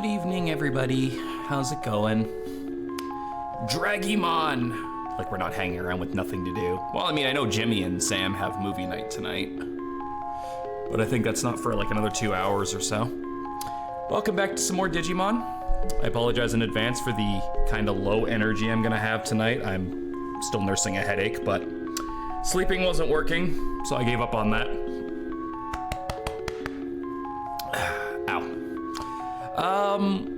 Good evening, everybody. How's it going? Dragimon! Like we're not hanging around with nothing to do. Well, I mean, I know Jimmy and Sam have movie night tonight, but I think that's not for like another 2 hours or so. Welcome back to some more Digimon. I apologize in advance for the kind of low energy I'm gonna have tonight. I'm still nursing a headache, but sleeping wasn't working, so I gave up on that.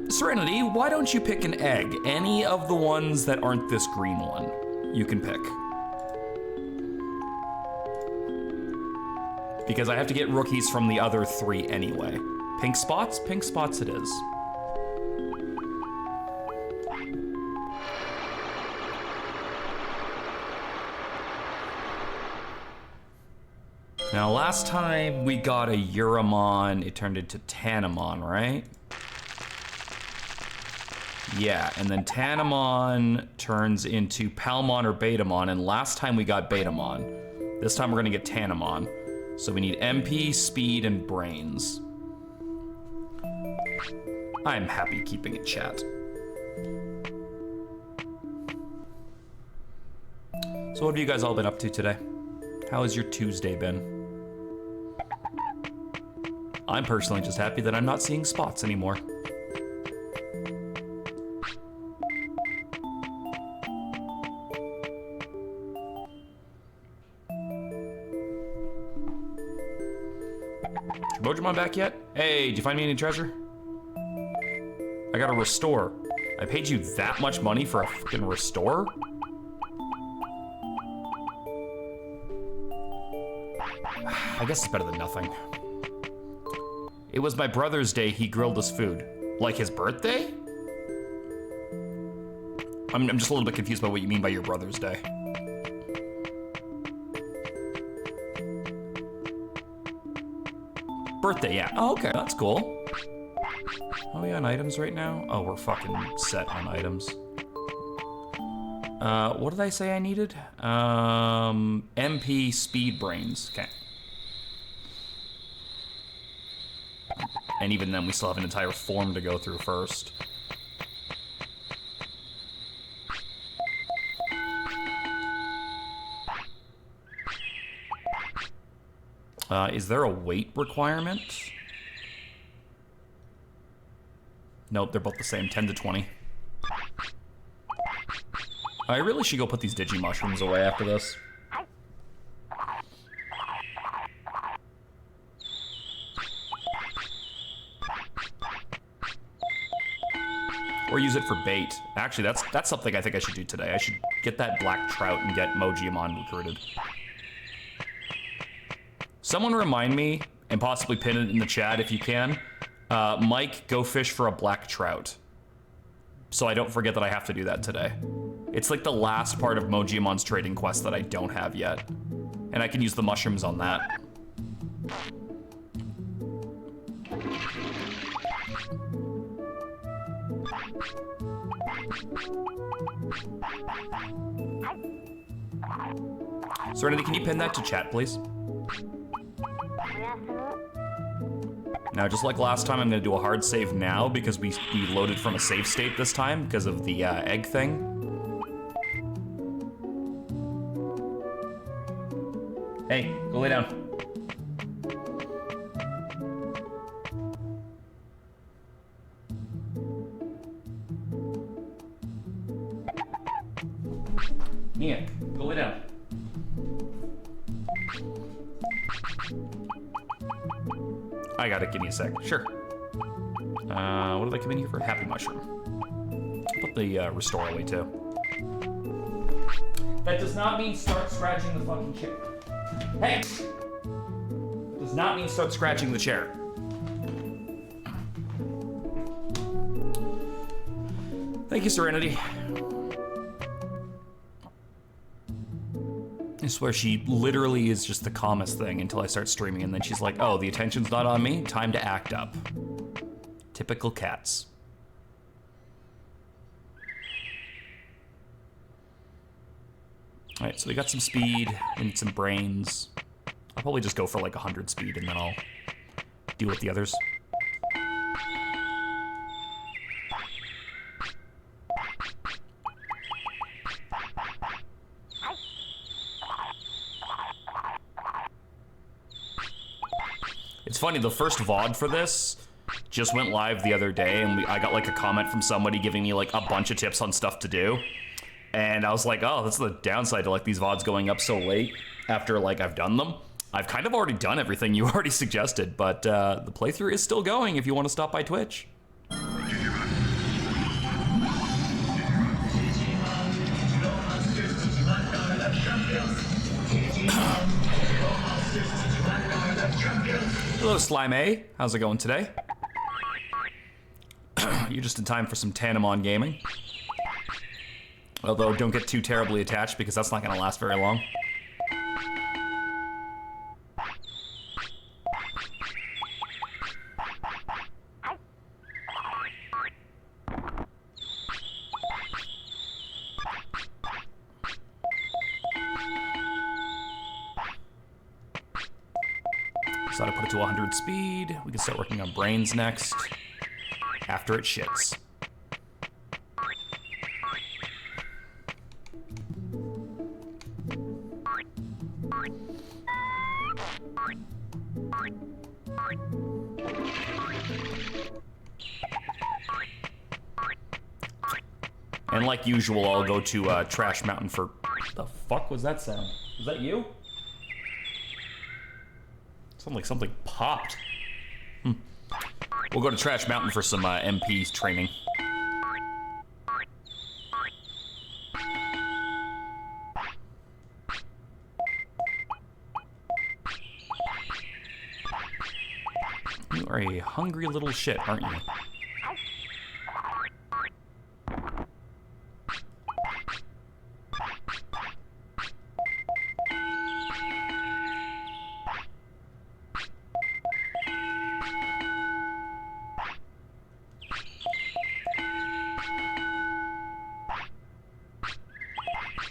Serenity, why don't you pick an egg? Any of the ones that aren't this green one, you can pick. Because I have to get rookies from the other 3 anyway. Pink spots? Pink spots it is. Now, last time we got a Uramon, it turned into Tanamon, right? Yeah, and then Tanamon turns into Palmon or Betamon, and last time we got Betamon. This time we're gonna get Tanamon. So we need MP, speed, and brains. I'm happy keeping it chat. So what have you guys all been up to today? How has your Tuesday been? I'm personally just happy that I'm not seeing spots anymore. Is Bojimon back yet? Hey, did you find me any treasure? I got a restore. I paid you that much money for a fucking restore? I guess it's better than nothing. It was my brother's day, he grilled us food. Like his birthday? I'm just a little bit confused by what you mean by your brother's day. Birthday, yeah. Oh, okay, that's cool. Are we on items right now? Oh, we're fucking set on items. What did I say I needed? MP speed brains, okay. And even then, we still have an entire form to go through first. Is there a weight requirement? Nope, they're both the same, 10 to 20. I really should go put these Digi mushrooms away after this. Or use it for bait. Actually, that's something I think I should do today. I should get that black trout and get VEGIEMON recruited. Someone remind me, and possibly pin it in the chat if you can. Mike, go fish for a black trout. So I don't forget that I have to do that today. It's like the last part of VEGIEMON's trading quest that I don't have yet. And I can use the mushrooms on that. Serenity, can you pin that to chat, please? Now, just like last time, I'm gonna do a hard save now because we loaded from a save state this time because of the egg thing. Hey, go lay down. Mia, go lay down. I got it, give me a sec. Sure. What did I come in here for? Happy mushroom. Put the restore away too. That does not mean start scratching the fucking chair. Hey! Does not mean start scratching the chair. Thank you, Serenity. I swear she literally is just the calmest thing until I start streaming, and then she's like, oh, the attention's not on me, time to act up. Typical cats. All right, so we got some speed, we need some brains. I'll probably just go for like 100 speed and then I'll deal with the others. It's funny, the first VOD for this just went live the other day, and I got like a comment from somebody giving me like a bunch of tips on stuff to do. And I was like, oh, that's the downside to like these VODs going up so late after like I've done them. I've kind of already done everything you already suggested, but the playthrough is still going if you want to stop by Twitch. Hello, Slime A. How's it going today? You're just in time for some Digimon gaming. Although, don't get too terribly attached because that's not going to last very long. So I put it to 100 speed. We can start working on brains next, after it shits. And like usual, I'll go to Trash Mountain for... The fuck was that sound? Was that you? Sounded like something popped. We'll go to Trash Mountain for some MP training. You are a hungry little shit, aren't you?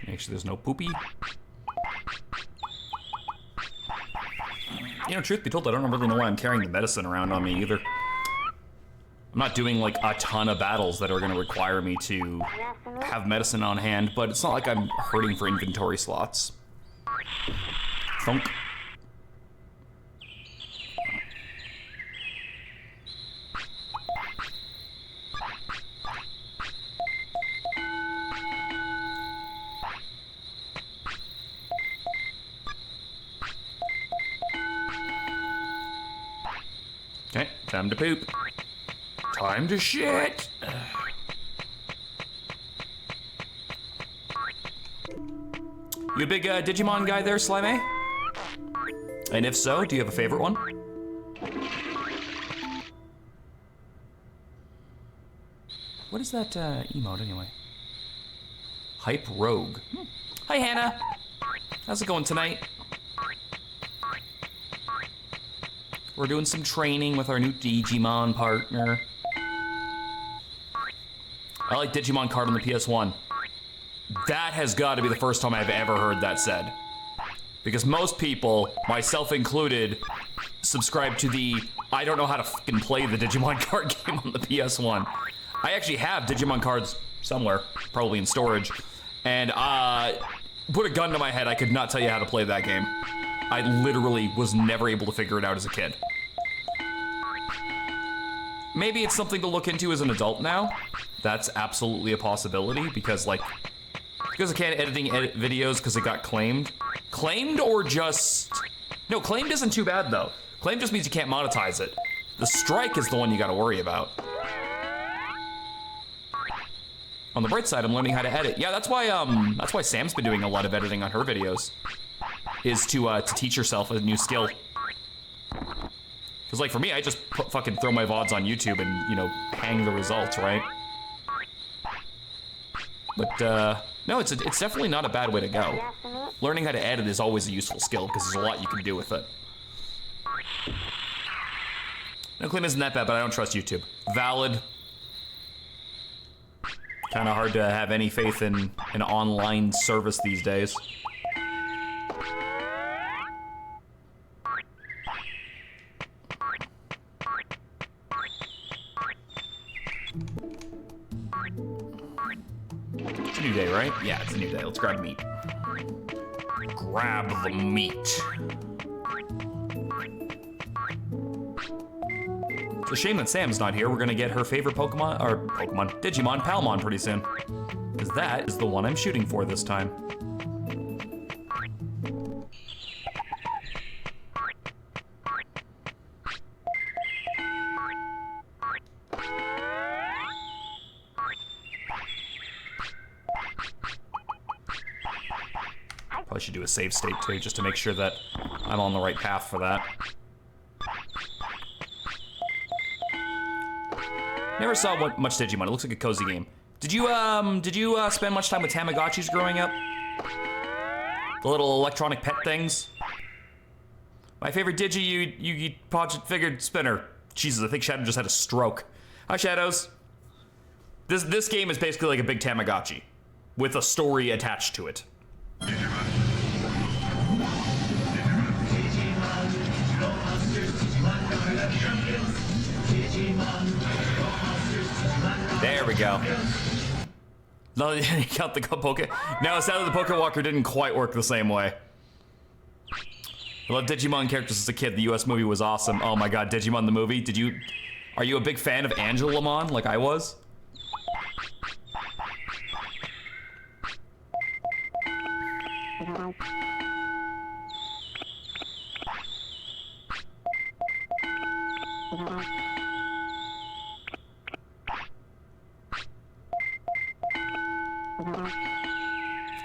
Make sure there's no poopy. You know, truth be told, I don't really know why I'm carrying the medicine around on me either. I'm not doing like a ton of battles that are going to require me to have medicine on hand, but it's not like I'm hurting for inventory slots. Thunk. Okay, time to poop. Time to shit. You a big Digimon guy there, Slime A? And if so, do you have a favorite one? What is that emote anyway? Hype Rogue. Hi, Hannah. How's it going tonight? We're doing some training with our new Digimon partner. I like Digimon card on the PS1. That has got to be the first time I've ever heard that said. Because most people, myself included, subscribe to the I don't know how to fucking play the Digimon card game on the PS1. I actually have Digimon cards somewhere, probably in storage, and put a gun to my head, I could not tell you how to play that game. I literally was never able to figure it out as a kid. Maybe it's something to look into as an adult now. That's absolutely a possibility because I can't edit videos because it got claimed. Claimed or just... No, claimed isn't too bad though. Claimed just means you can't monetize it. The strike is the one you gotta worry about. On the bright side, I'm learning how to edit. Yeah, that's why Sam's been doing a lot of editing on her videos. Is to teach herself a new skill. Because like for me, I just fucking throw my VODs on YouTube and, you know, hang the results, right? But no, it's definitely not a bad way to go. Learning how to edit is always a useful skill because there's a lot you can do with it. No, claim isn't that bad, but I don't trust YouTube. Valid. Kind of hard to have any faith in an online service these days. It's a new day, right? Yeah, it's a new day. Let's grab meat. Grab the meat. It's a shame that Sam's not here. We're gonna get her favorite Digimon, Palmon pretty soon. Because that is the one I'm shooting for this time. Probably should do a save state too, just to make sure that I'm on the right path for that. Never saw much Digimon. It looks like a cozy game. Did you spend much time with Tamagotchis growing up? The little electronic pet things? My favorite Yugi Project figure spinner. Jesus, I think Shadow just had a stroke. Hi, Shadows. This game is basically like a big Tamagotchi with a story attached to it. There we go. No, you count the Poke. No, sadly the Poke Walker didn't quite work the same way. I love Digimon characters as a kid. The US movie was awesome. Oh my god, Digimon the movie. Are you a big fan of Angelamon like I was?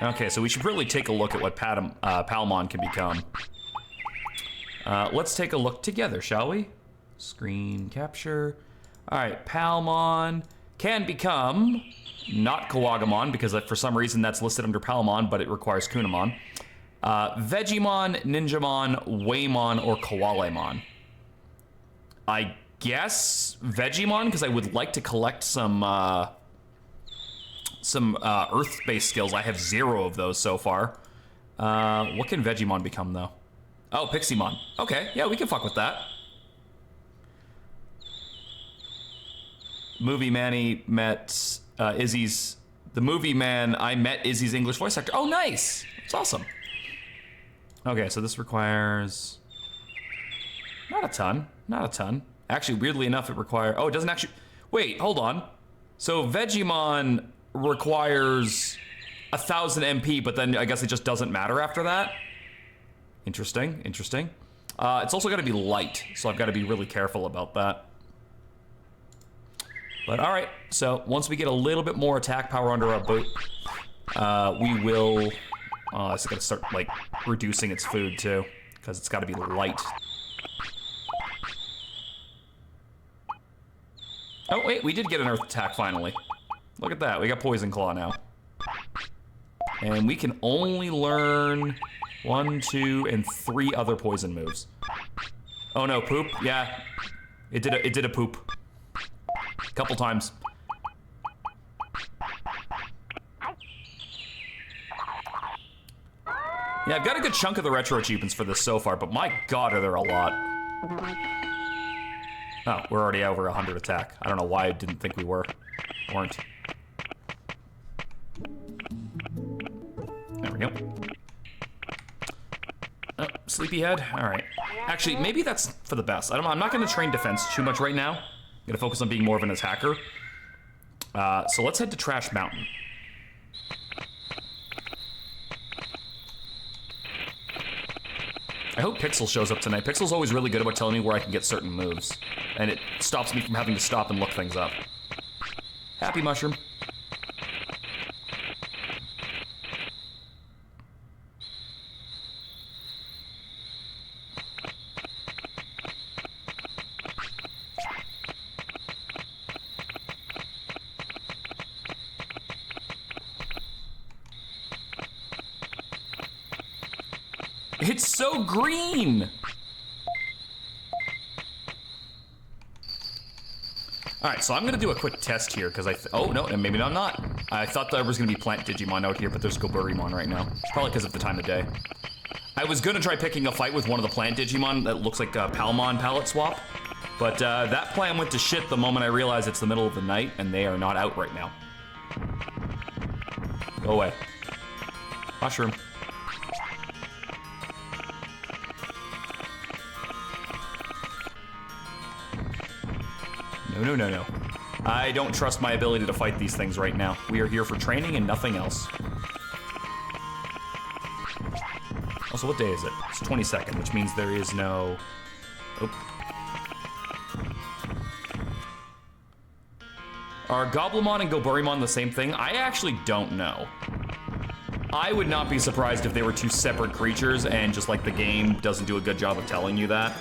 Okay, so we should really take a look at what Palmon can become. Let's take a look together, shall we? Screen capture. All right, Palmon can become not Kawagamon, because for some reason that's listed under Palmon, but it requires Kunamon. Vegiemon, Ninjamon, Waymon, or Kawalemon. I guess Vegiemon, because I would like to collect some Earth-based skills. I have 0 of those so far. What can Vegiemon become, though? Oh, Pixiemon. Okay, yeah, we can fuck with that. Movie Manny met Izzy's... The movie man, I met Izzy's English voice actor. Oh, nice! That's awesome. Okay, so this requires... Not a ton. Not a ton. Actually, weirdly enough, it requires... Oh, it doesn't actually... Wait, hold on. So Vegiemon requires 1,000 MP, but then I guess it just doesn't matter after that. Interesting, interesting. It's also got to be light, so I've got to be really careful about that. But all right, so once we get a little bit more attack power under our boot, we will... it's got to start, like, reducing its food, too, because it's got to be light. Oh, wait, we did get an Earth attack, finally. Look at that, we got Poison Claw now. And we can only learn 1, 2, and 3 other poison moves. Oh no, poop? Yeah, it did a poop. Couple times. Yeah, I've got a good chunk of the retro achievements for this so far, but my god, are there a lot. Oh, we're already over 100 attack. I don't know why I didn't think we weren't. There we go. Oh, sleepyhead. All right. Actually, maybe that's for the best. I'm not going to train defense too much right now. I'm going to focus on being more of an attacker. So let's head to Trash Mountain. I hope Pixel shows up tonight. Pixel's always really good about telling me where I can get certain moves. And it stops me from having to stop and look things up. Happy Mushroom. It's so green! Alright, so I'm gonna do a quick test here, because oh, no, and maybe I'm not. I thought there was gonna be Plant Digimon out here, but there's Goburimon right now. It's probably because of the time of day. I was gonna try picking a fight with one of the Plant Digimon that looks like a Palmon palette swap, but that plan went to shit the moment I realized it's the middle of the night, and they are not out right now. Go away. Mushroom. No, no, no, no. I don't trust my ability to fight these things right now. We are here for training and nothing else. Also, what day is it? It's 22nd, which means there is no... Oh. Are Goblimon and Goburimon the same thing? I actually don't know. I would not be surprised if they were two separate creatures and just like the game doesn't do a good job of telling you that.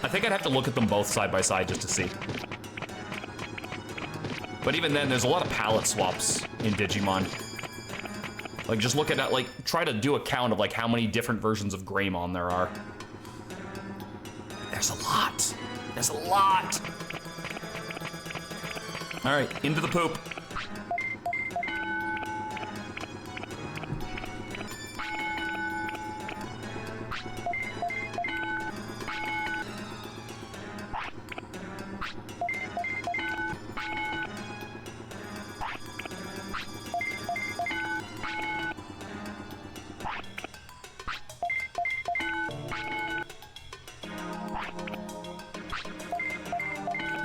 I think I'd have to look at them both side by side just to see. But even then, there's a lot of palette swaps in Digimon. Like, just look at that, like, try to do a count of, like, how many different versions of Greymon there are. There's a lot. There's a lot. All right, into the poop.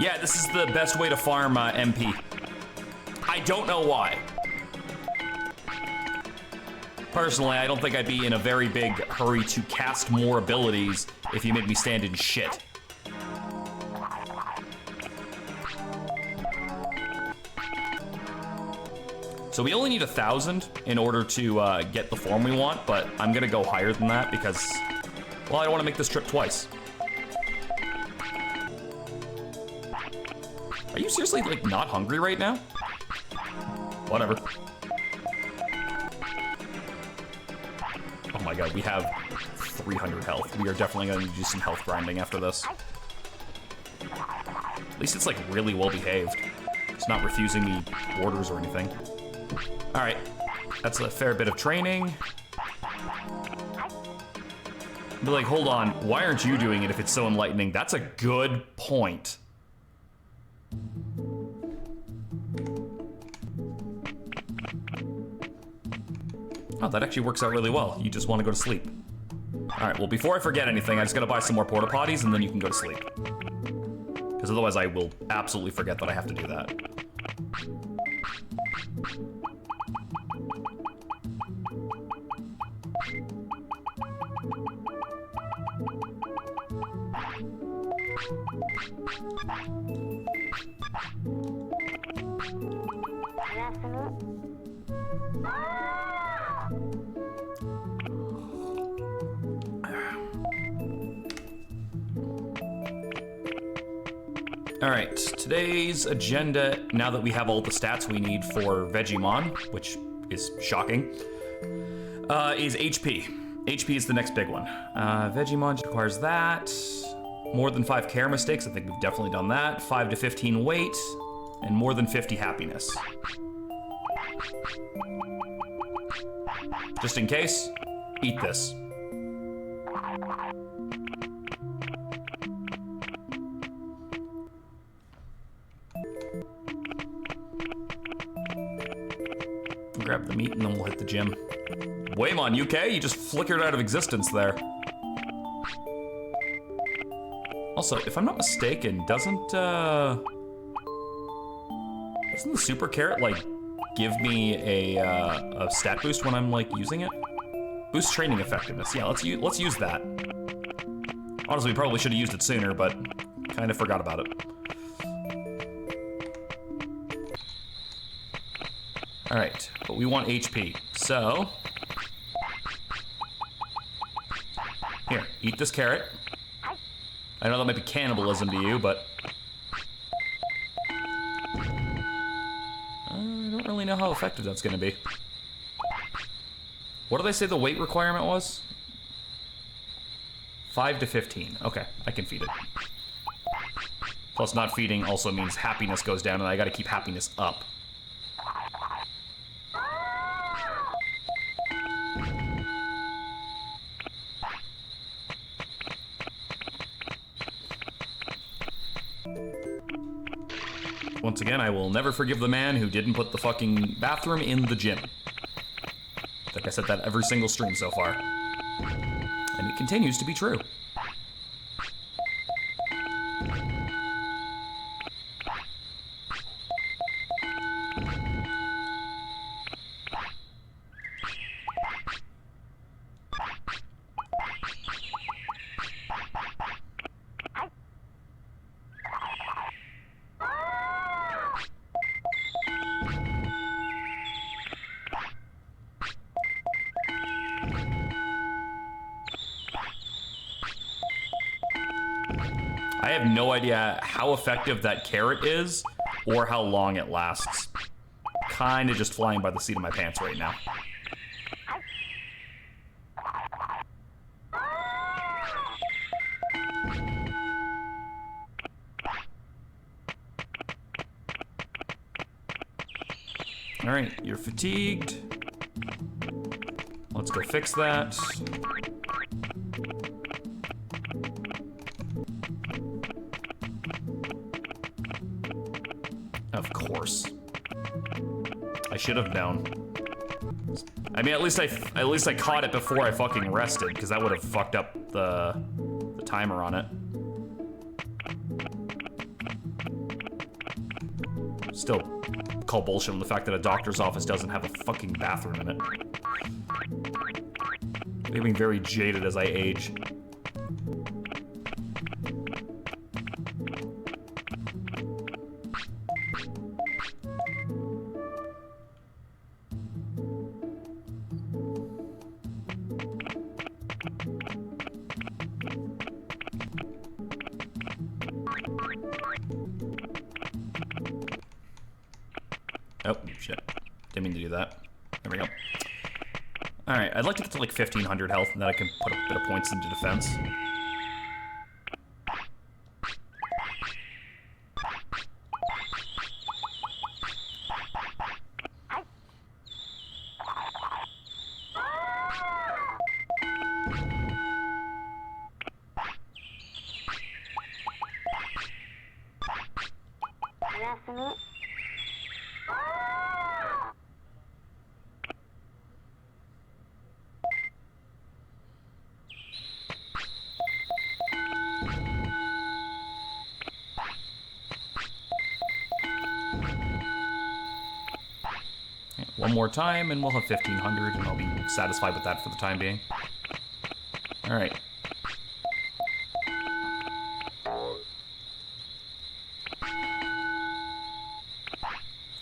Yeah, this is the best way to farm MP. I don't know why. Personally, I don't think I'd be in a very big hurry to cast more abilities if you made me stand in shit. So we only need 1,000 in order to get the form we want, but I'm gonna go higher than that because, well, I don't want to make this trip twice. Are you seriously, like, not hungry right now? Whatever. Oh my god, we have 300 health. We are definitely going to do some health grinding after this. At least it's, like, really well behaved. It's not refusing me orders or anything. Alright, that's a fair bit of training. Be like, hold on, why aren't you doing it if it's so enlightening? That's a good point. Oh, that actually works out really well. You just want to go to sleep. All right, well, before I forget anything, I just gotta buy some more porta potties and then you can go to sleep. Because otherwise I will absolutely forget that I have to do that. All right, today's agenda, now that we have all the stats we need for Vegiemon, which is shocking, is HP. HP is the next big one. Vegiemon requires that. More than 5 care mistakes, I think we've definitely done that. 5 to 15 weight, and more than 50 happiness. Just in case, eat this. Grab the meat and then we'll hit the gym. Waymon, you okay? You just flickered out of existence there. Also, if I'm not mistaken, doesn't the super carrot like give me a stat boost when I'm like using it? Boost training effectiveness. Yeah, let's use that. Honestly, we probably should have used it sooner, but kind of forgot about it. All right, but we want HP, so here, eat this carrot. I know that might be cannibalism to you, but I don't really know how effective that's gonna be. What did they say the weight requirement was? 5 to 15. Okay, I can feed it. Plus, not feeding also means happiness goes down, and I gotta keep happiness up. Once again, I will never forgive the man who didn't put the fucking bathroom in the gym. I think I said that every single stream so far. And it continues to be true. I have no idea how effective that carrot is or how long it lasts. Kinda just flying by the seat of my pants right now. All right, you're fatigued. Let's go fix that. Of course. I should have known. I mean, at least I caught it before I fucking rested, because that would have fucked up the timer on it. Still call bullshit on the fact that a doctor's office doesn't have a fucking bathroom in it. Becoming very jaded as I age. Oh, shit. Didn't mean to do that. There we go. Alright, I'd like to get to like 1,500 health, and then I can put a bit of points into defense. One more time, and we'll have 1,500, and I'll be satisfied with that for the time being. All right.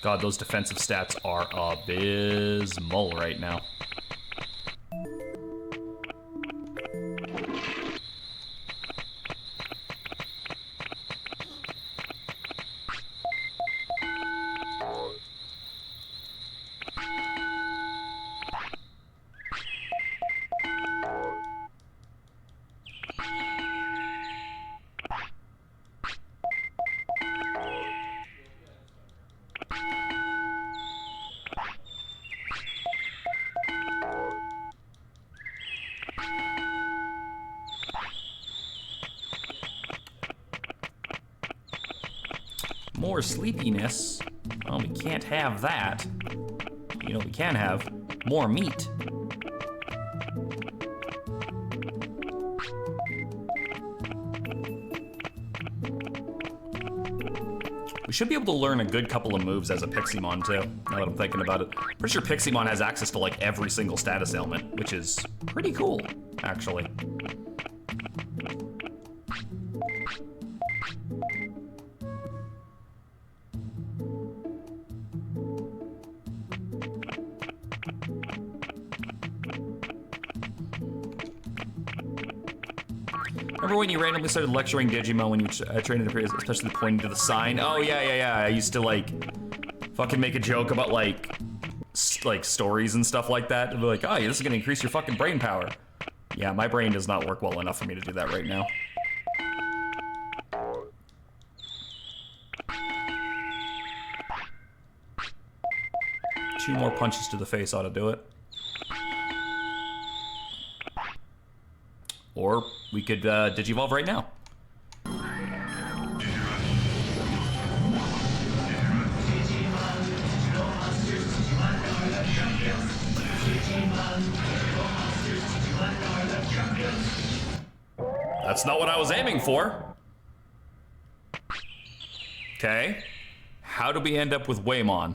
God, those defensive stats are abysmal right now. More sleepiness. Well, we can't have that. You know, we can have more meat. We should be able to learn a good couple of moves as a Pixiemon too, now that I'm thinking about it. Pretty sure Pixiemon has access to like every single status ailment, which is pretty cool, actually. Remember when you randomly started lecturing Digimon when you trained in the previous, especially pointing to the sign? Oh yeah. I used to like fucking make a joke about like stories and stuff like that. And be like, oh yeah, this is gonna increase your fucking brain power. Yeah, my brain does not work well enough for me to do that right now. Two more punches to the face ought to do it. Or we could Digivolve right now. That's not what I was aiming for. Okay. How do we end up with Waymon?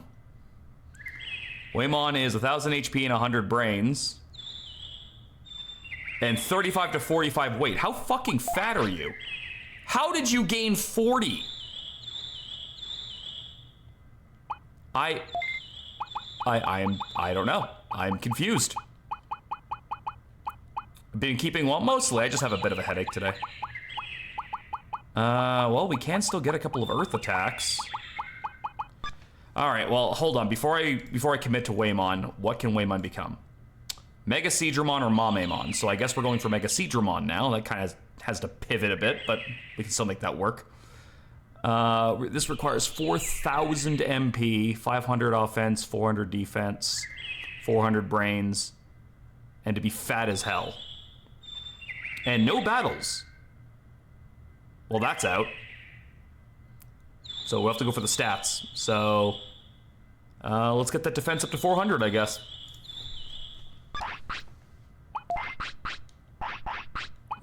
Waymon is 1,000 HP and 100 brains. And 35 to 45 weight. How fucking fat are you? How did you gain 40? I don't know. I'm confused. I've been keeping well, mostly. I just have a bit of a headache today. Well, we can still get a couple of Earth attacks. All right, well, hold on. Before I commit to Waymon, what can Waymon become? Mega Seedramon or Mamemon? So I guess we're going for Mega Seedramon now. That kind of has to pivot a bit, but we can still make that work. This requires 4,000 MP, 500 offense, 400 defense, 400 brains, and to be fat as hell. And no battles. Well, that's out. So we'll have to go for the stats. So let's get that defense up to 400, I guess.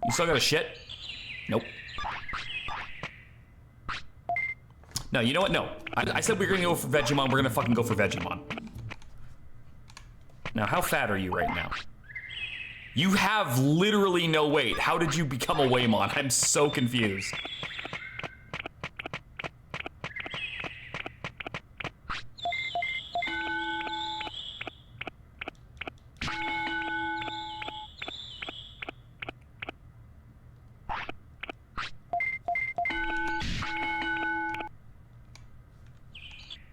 You still got a shit? Nope. No, you know what? No. I said we were gonna go for Vegiemon. We're gonna fucking go for Vegiemon. Now, how fat are you right now? You have literally no weight. How did you become a Waymon? I'm so confused.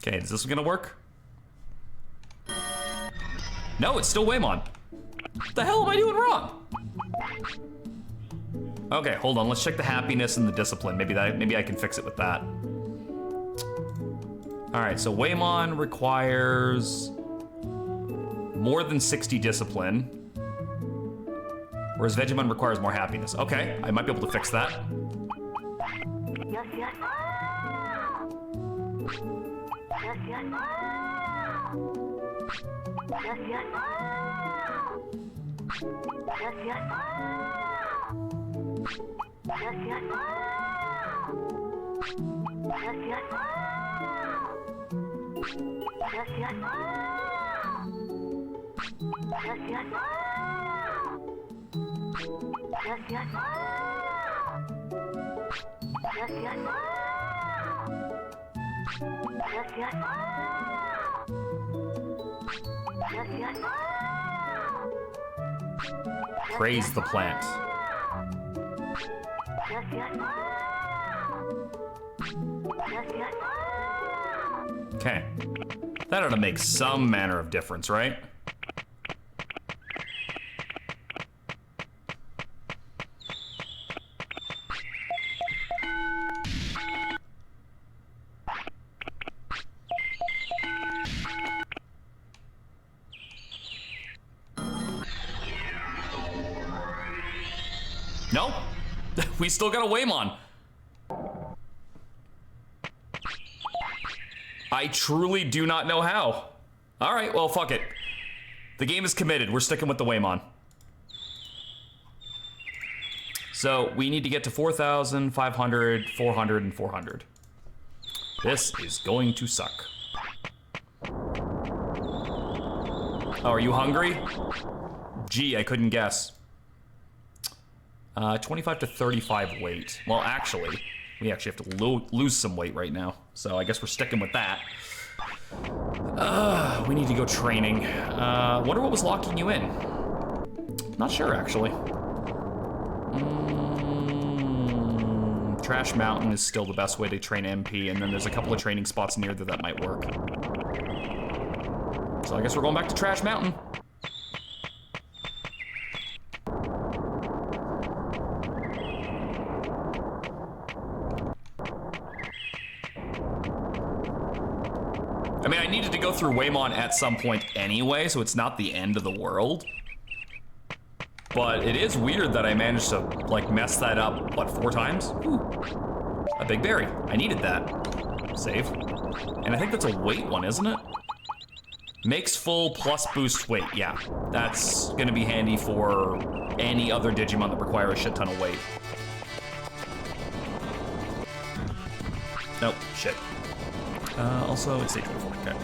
Okay, is this gonna work? No, it's still Waymon. What the hell am I doing wrong? Okay, hold on. Let's check the happiness and the discipline. Maybe I can fix it with that. All right, so Waymon requires more than 60 discipline, whereas Vegiemon requires more happiness. Okay, I might be able to fix that. Praise the plant. Okay. That ought to make some manner of difference, right? Nope. We still got a Waymon. I truly do not know how. All right, well, fuck it. The game is committed. We're sticking with the Waymon. So we need to get to 4,000, 500, 400, and 400. This is going to suck. Oh, are you hungry? Gee, I couldn't guess. 25 to 35 weight. Well, actually, we actually have to lose some weight right now. So I guess we're sticking with that. We need to go training. Wonder what was locking you in. Not sure, actually. Trash Mountain is still the best way to train MP, and then there's a couple of training spots near there that might work. So I guess we're going back to Trash Mountain. I mean, I needed to go through Waymon at some point anyway, so it's not the end of the world. But it is weird that I managed to, like, mess that up, what, 4 times? Ooh. A big berry. I needed that. Save. And I think that's a weight one, isn't it? Makes full plus boost weight. Yeah, that's gonna be handy for any other Digimon that require a shit ton of weight. Nope, shit. Also, it's stage 4. Okay.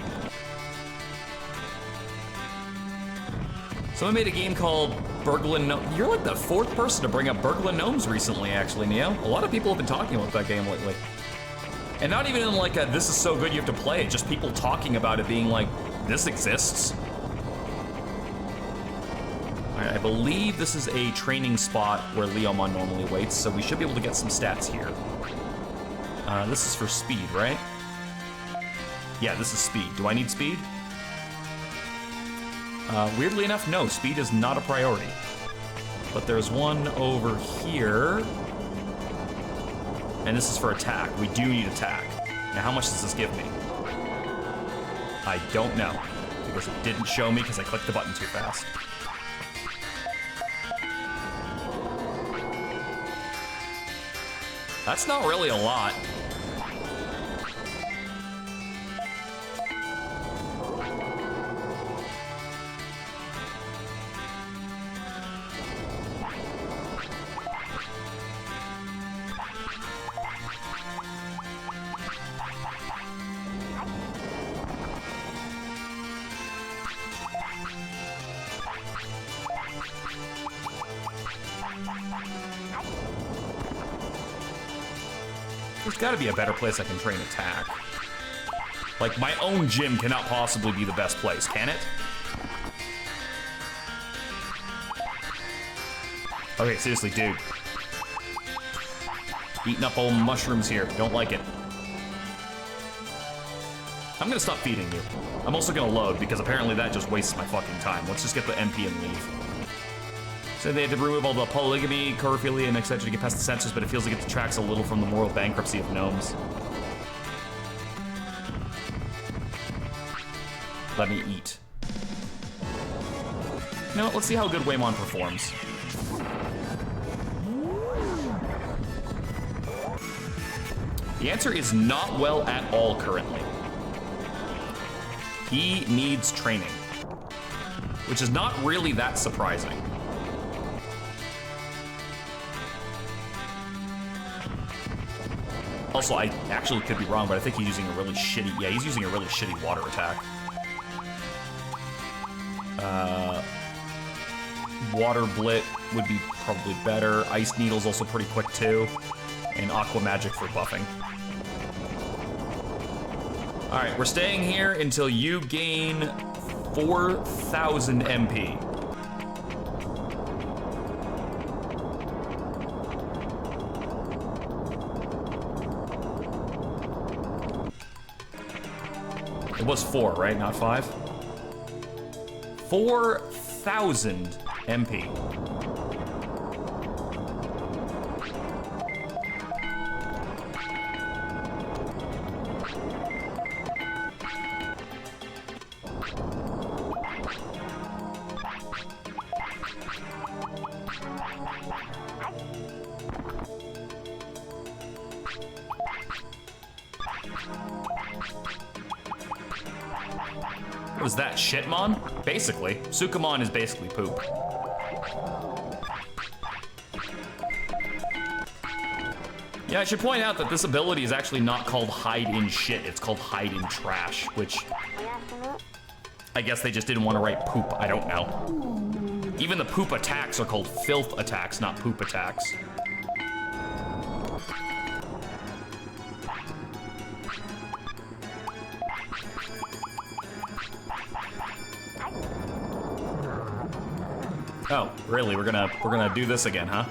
Someone made a game called Burglin Gnome. You're like the 4th person to bring up Burglin Gnomes recently, actually, Neo. A lot of people have been talking about that game lately. And not even in like a, this is so good you have to play it, just people talking about it being like, this exists. Alright, I believe this is a training spot where Leomon normally waits, so we should be able to get some stats here. This is for speed, right? Yeah, this is speed. Do I need speed? Weirdly enough, no, speed is not a priority. But there's one over here. And this is for attack. We do need attack. Now, how much does this give me? I don't know, because it didn't show me because I clicked the button too fast. That's not really a lot. There's gotta be a better place I can train attack. Like, my own gym cannot possibly be the best place, can it? Okay, seriously, dude. Eating up old mushrooms here. Don't like it. I'm gonna stop feeding you. I'm also gonna load, because apparently that just wastes my fucking time. Let's just get the MP and leave. So they had to remove all the polygamy, chorophilia, and etc. to get past the censors, but it feels like it detracts a little from the moral bankruptcy of gnomes. Let me eat. You know what, let's see how good Waymon performs. The answer is not well at all currently. He needs training, which is not really that surprising. Also, I actually could be wrong, but I think he's using a really shitty... Yeah, he's using a really shitty water attack. Water Blit would be probably better. Ice Needle's also pretty quick, too. And Aqua Magic for buffing. Alright, we're staying here until you gain 4,000 MP. It was 4, right? Not 5? 4,000 MP. What was that, Shitmon? Basically. Sukamon is basically poop. Yeah, I should point out that this ability is actually not called Hide in Shit, it's called Hide in Trash, which... I guess they just didn't want to write poop, I don't know. Even the poop attacks are called filth attacks, not poop attacks. Oh, really? We're gonna do this again, huh?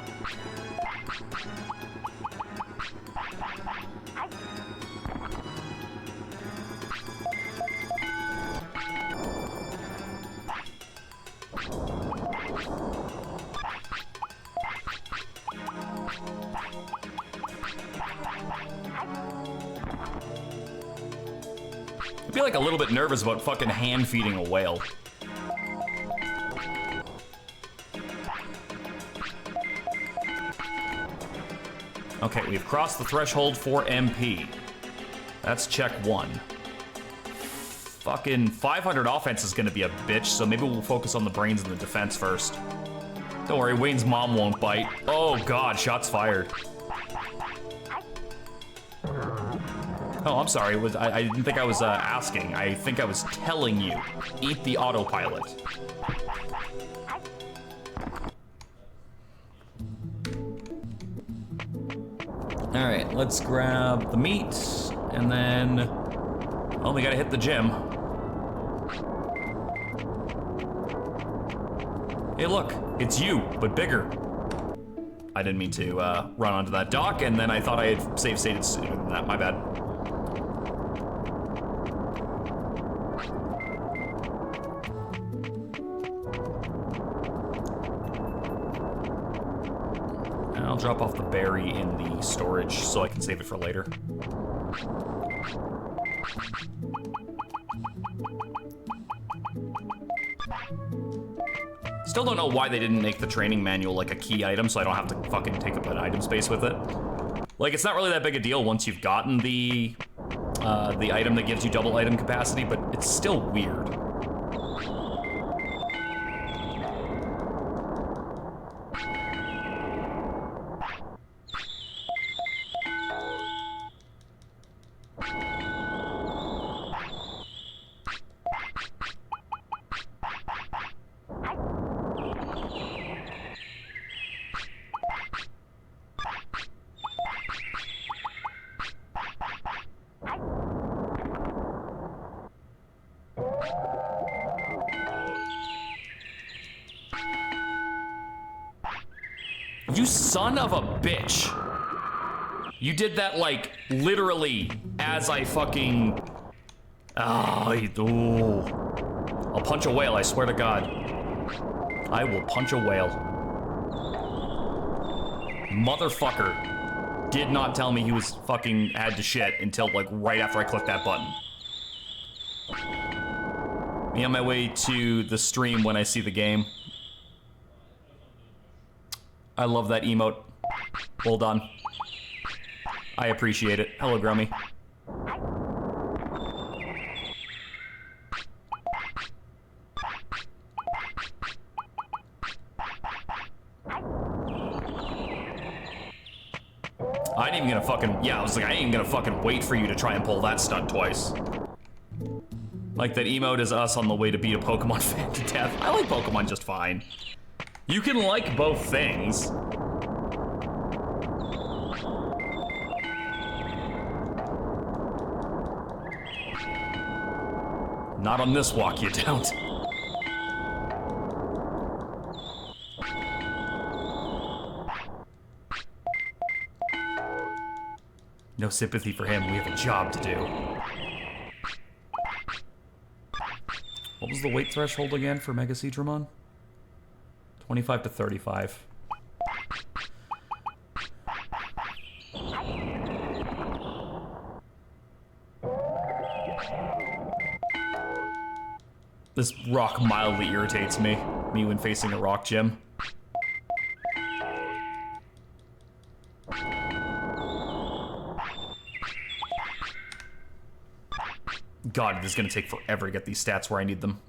I feel like a little bit nervous about fucking hand feeding a whale. Okay, we've crossed the threshold for MP. That's check 1. Fucking 500 offense is gonna be a bitch, so maybe we'll focus on the brains and the defense first. Don't worry, Wayne's mom won't bite. Oh god, shots fired. Oh, I'm sorry, I didn't think I was asking. I think I was telling you. Eat the autopilot. Alright, let's grab the meat, and then... Well, we gotta hit the gym. Hey look, it's you, but bigger. I didn't mean to run onto that dock, and then I thought I had save stated sooner than that, my bad. And I'll drop off the berry in the storage so I can save it for later. Still don't know why they didn't make the training manual like a key item so I don't have to fucking take up an item space with it. Like, it's not really that big a deal once you've gotten the item that gives you double item capacity, but it's still weird. You son of a bitch. You did that, like, literally as I fucking... I'll punch a whale, I swear to God. I will punch a whale. Motherfucker did not tell me he was fucking had to shit until, like, right after I clicked that button. Me on my way to the stream when I see the game. I love that emote. Well done. I appreciate it. Hello, Grummy. I ain't even gonna fucking... Yeah, I was like, I ain't even gonna fucking wait for you to try and pull that stunt twice. Like, that emote is us on the way to beat a Pokemon fan to death. I like Pokemon just fine. You can like both things. Not on this walk, you don't. No sympathy for him, we have a job to do. What was the weight threshold again for Mega Seedramon? 25 to 35. This rock mildly irritates me when facing a rock gym. God, this is gonna take forever to get these stats where I need them.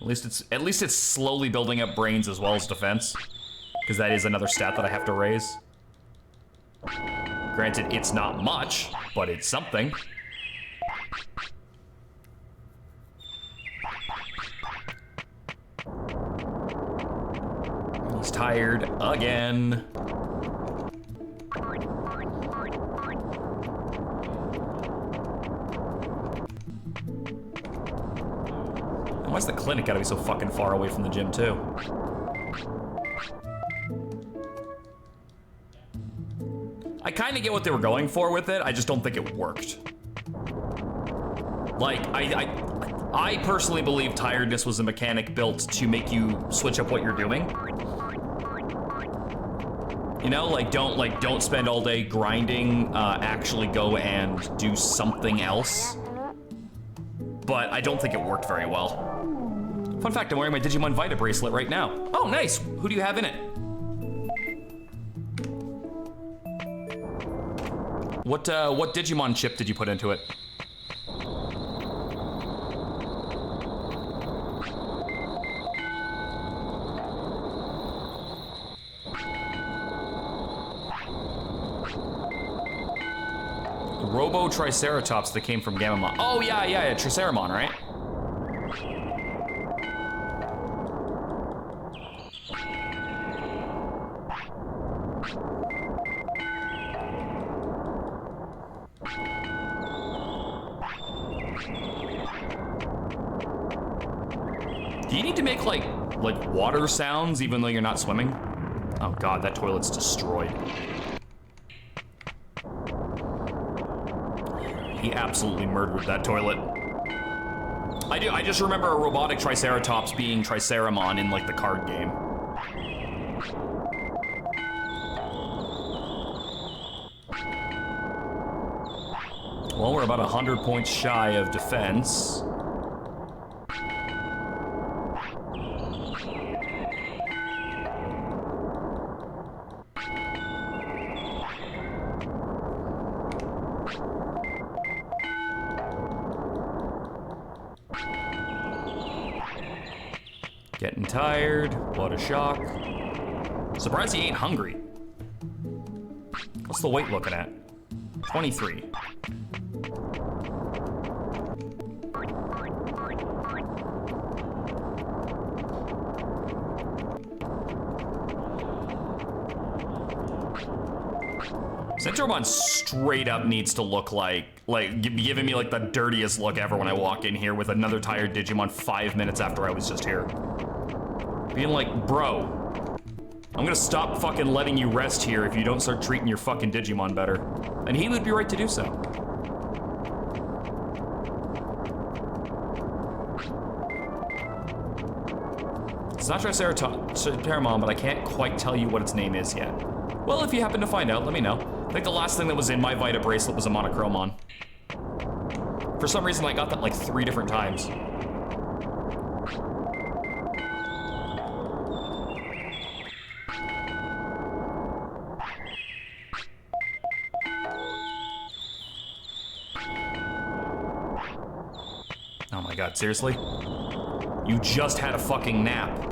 At least it's slowly building up brains as well as defense, because that is another stat that I have to raise. Granted, it's not much, but it's something. He's tired again. Why's the clinic gotta be so fucking far away from the gym, too? I kinda get what they were going for with it, I just don't think it worked. Like, I personally believe tiredness was a mechanic built to make you switch up what you're doing. You know, like, don't spend all day grinding, actually go and do something else. But I don't think it worked very well. Fun fact, I'm wearing my Digimon Vita bracelet right now. Oh, nice. Who do you have in it? What Digimon chip did you put into it? Robo Triceratops that came from Gamamon. Oh, yeah, Triceramon, right? Do you need to make like water sounds even though you're not swimming? Oh god, that toilet's destroyed. He absolutely murdered that toilet. I just remember a robotic Triceratops being Triceramon in like the card game. Well, we're about 100 points shy of defense. Getting tired, what a shock. Surprised he ain't hungry. What's the weight looking at? 23. Centromon straight up needs to look like giving me like the dirtiest look ever when I walk in here with another tired Digimon 5 minutes after I was just here. Being like, bro, I'm gonna stop fucking letting you rest here if you don't start treating your fucking Digimon better. And he would be right to do so. It's not Triceramon, but I can't quite tell you what its name is yet. Well, if you happen to find out, let me know. I think the last thing that was in my Vita bracelet was a Monochromon. For some reason, I got that like 3 different times. Oh my god, seriously? You just had a fucking nap.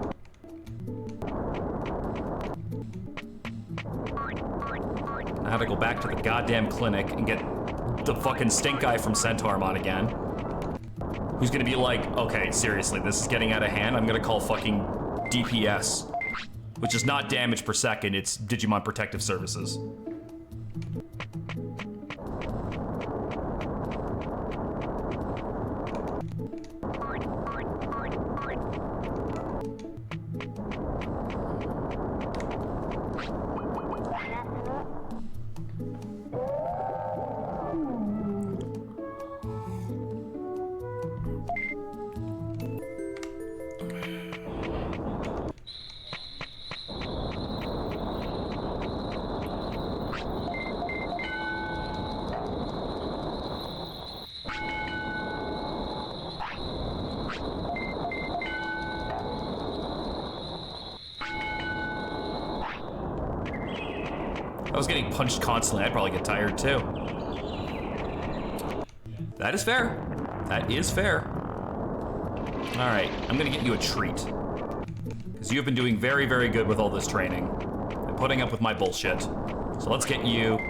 I have to go back to the goddamn clinic and get the fucking stink guy from Centaurmon again. Who's gonna be like, okay, seriously, this is getting out of hand. I'm gonna call fucking DPS, which is not damage per second, it's Digimon Protective Services. If I was getting punched constantly, I'd probably get tired too. That is fair. That is fair. All right, I'm gonna get you a treat. Because you've been doing very, very good with all this training and putting up with my bullshit. So let's get you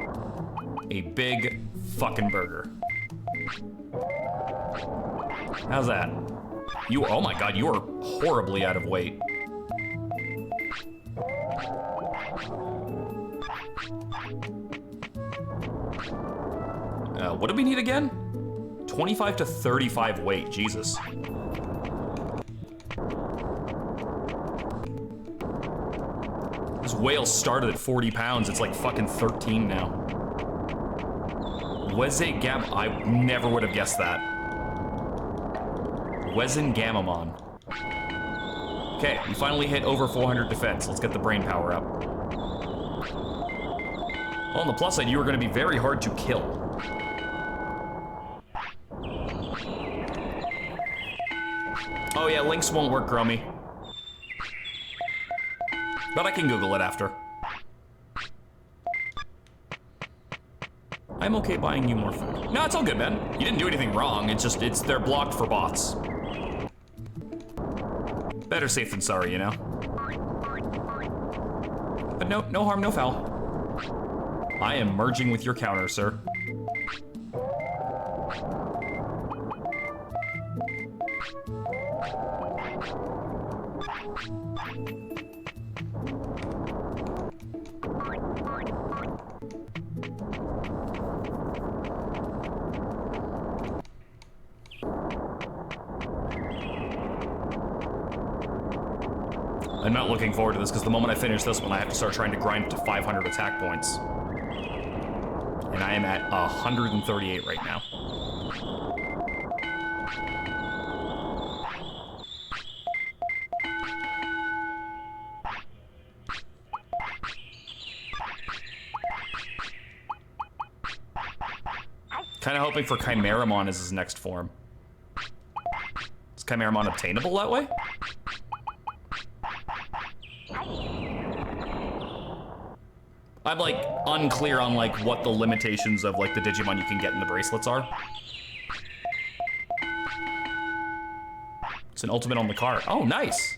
a big fucking burger. How's that? Oh my god, you are horribly out of weight. What do we need again? 25 to 35 weight, Jesus. This whale started at 40 pounds, it's like fucking 13 now. Wezgamamon, I never would have guessed that. Wezgamamon. Okay, we finally hit over 400 defense. Let's get the brain power up. Well, on the plus side, you are gonna be very hard to kill. Oh yeah, links won't work, Grummy. But I can Google it after. I'm okay buying you more food. No, it's all good, man. You didn't do anything wrong. It's just, they're blocked for bots. Better safe than sorry, you know? But no harm, no foul. I am merging with your counter, sir. I'm not looking forward to this because the moment I finish this one, I have to start trying to grind up to 500 attack points. And I am at 138 right now. Kind of hoping for Chimeramon as his next form. Is Chimeramon obtainable that way? I'm like unclear on like what the limitations of like the Digimon you can get in the bracelets are. It's an ultimate on the card. Oh, nice.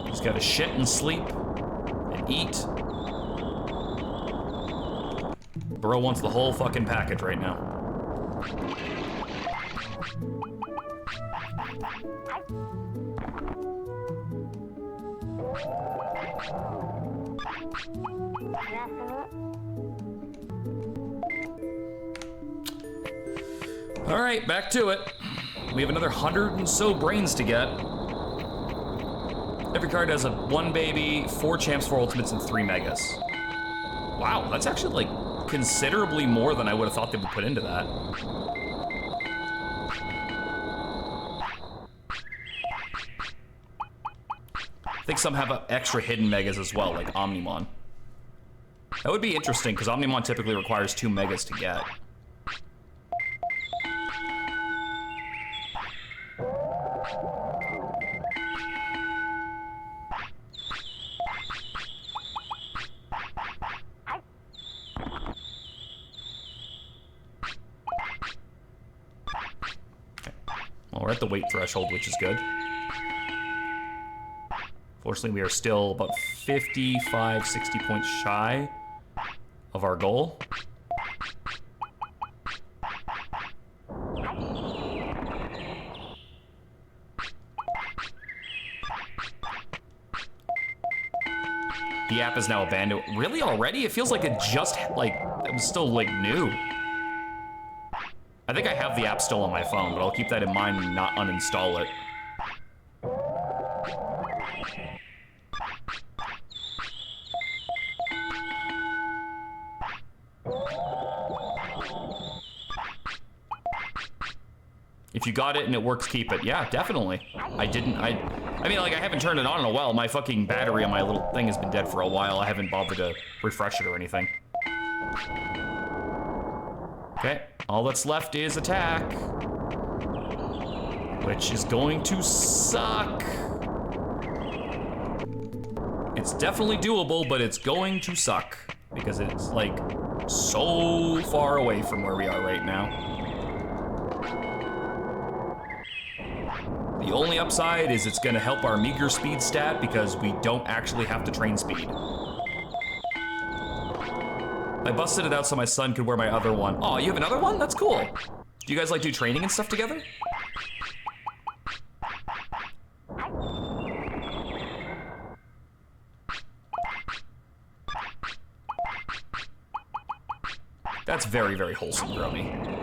He's got to shit and sleep and eat. Bro wants the whole fucking package right now. All right, back to it. We have another 100 and so brains to get. Every card has a 1 baby, 4 champs, 4 ultimates, and 3 megas. Wow, that's actually like considerably more than I would have thought they would put into that. I think some have extra hidden megas as well, like Omnimon. That would be interesting, because Omnimon typically requires 2 megas to get. Well, we're at the weight threshold, which is good. Fortunately, we are still about 55, 60 points shy of our goal. The app is now abandoned. Really, already? It feels like it just, like, it was still, like, new. I think I have the app still on my phone, but I'll keep that in mind and not uninstall it. If you got it and it works, keep it. Yeah, definitely. I mean, like, I haven't turned it on in a while. My fucking battery on my little thing has been dead for a while. I haven't bothered to refresh it or anything. Okay, all that's left is attack. Which is going to suck. It's definitely doable, but it's going to suck. Because it's, like, so far away from where we are right now. The only upside is it's gonna help our meager speed stat because we don't actually have to train speed. I busted it out so my son could wear my other one. Oh, you have another one? That's cool. Do you guys like do training and stuff together? That's very, very wholesome, Grummy.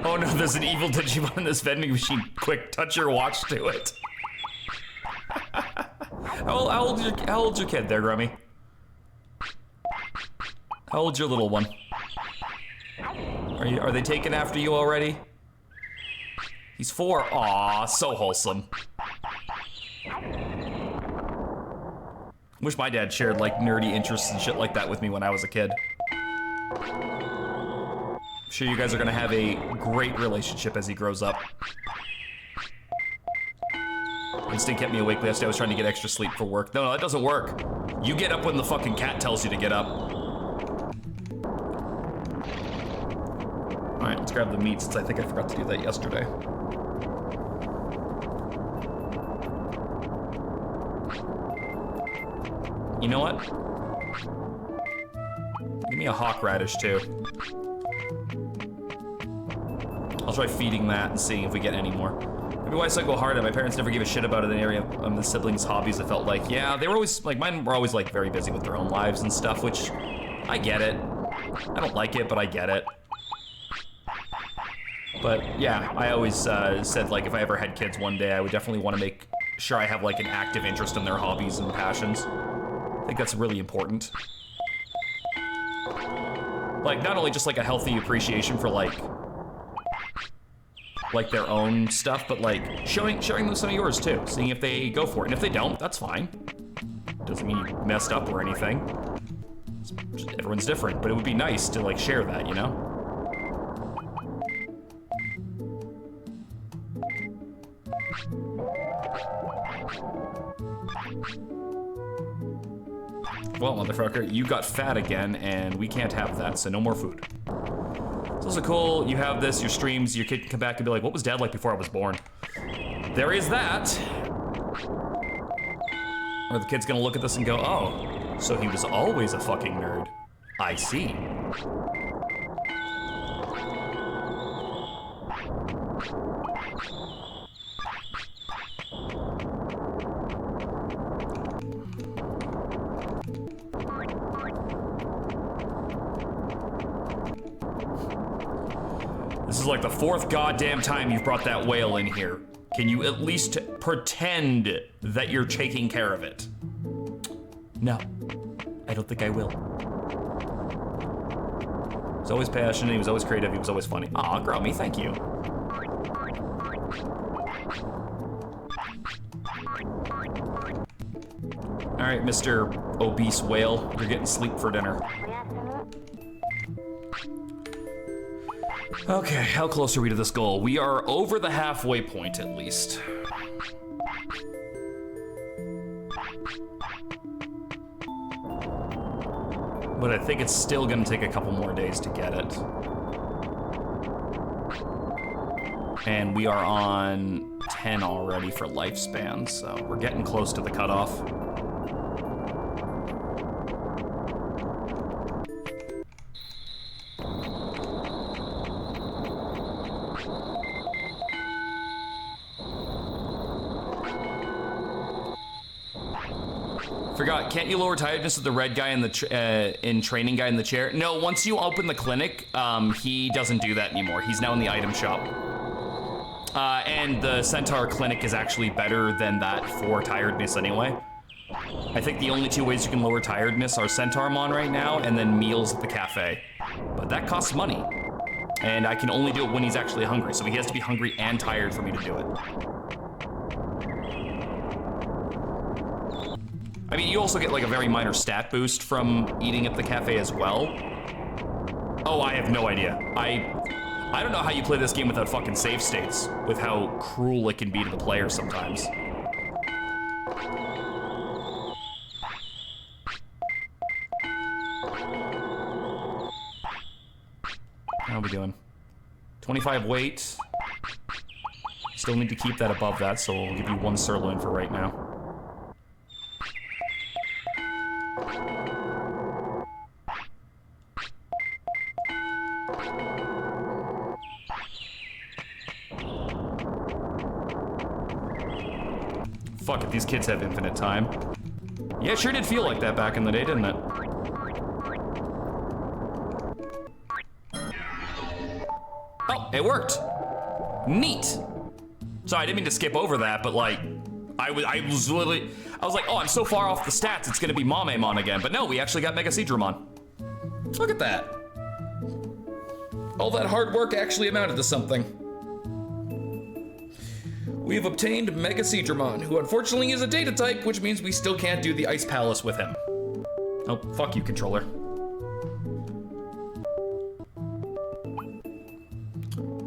Oh no, there's an evil Digimon in this vending machine. Quick, touch your watch to it. How old's your kid there, Grummy? How old's your little one? Are they taken after you already? He's 4. Aw, so wholesome. Wish my dad shared like nerdy interests and shit like that with me when I was a kid. I'm sure you guys are gonna have a great relationship as he grows up. Instinct kept me awake last day. I was trying to get extra sleep for work. No, that doesn't work. You get up when the fucking cat tells you to get up. All right, let's grab the meat since I think I forgot to do that yesterday. You know what? Give me a hawk radish too. I'll try feeding that and seeing if we get any more. Maybe why I go hard at. My parents never gave a shit about it in the area of the siblings' hobbies. It felt like, yeah, they were always like, mine were always like very busy with their own lives and stuff, which I get it. I don't like it, but I get it. But yeah, I always said like if I ever had kids one day, I would definitely want to make sure I have like an active interest in their hobbies and passions. I think that's really important. Like not only just like a healthy appreciation for like their own stuff, but like showing them some of yours too, seeing if they go for it. And if they don't, that's fine. Doesn't mean you messed up or anything. Everyone's different, but it would be nice to like share that, you know? Well, motherfucker, you got fat again, and we can't have that, so no more food. It's also cool, you have this, your streams, your kid can come back and be like, what was dad like before I was born? There is that. Or the kid's gonna look at this and go, oh, so he was always a fucking nerd. I see. This is like the fourth goddamn time you've brought that whale in here. Can you at least pretend that you're taking care of it? No, I don't think I will. He was always passionate, he was always creative, he was always funny. Aw, Grummy, thank you. All right, Mr. Obese Whale, you're getting sleep for dinner. Okay, how close are we to this goal? We are over the halfway point, at least. But I think it's still gonna take a couple more days to get it. And we are on 10 already for lifespan, so we're getting close to the cutoff. Forgot, can't you lower tiredness with the red guy in the in training guy in the chair? No, once you open the clinic, he doesn't do that anymore. He's now in the item shop. And the Centaur clinic is actually better than that for tiredness anyway. I think the only two ways you can lower tiredness are Centaurmon right now and then meals at the cafe. But that costs money. And I can only do it when he's actually hungry, so he has to be hungry and tired for me to do it. I mean, you also get like a very minor stat boost from eating at the cafe as well. Oh, I have no idea. I don't know how you play this game without fucking save states, with how cruel it can be to the player sometimes. How are we doing? 25 weight. Still need to keep that above that, so we'll give you 1 sirloin for right now. Fuck it, these kids have infinite time. Yeah, it sure did feel like that back in the day, didn't it? Oh, it worked. Neat. Sorry, I didn't mean to skip over that, but like, I was like, oh, I'm so far off the stats, it's gonna be Mamemon again. But no, we actually got Mega Seadramon. Look at that. All that hard work actually amounted to something. We've obtained Mega Digimon, who unfortunately is a data type, which means we still can't do the Ice Palace with him. Oh, fuck you, controller.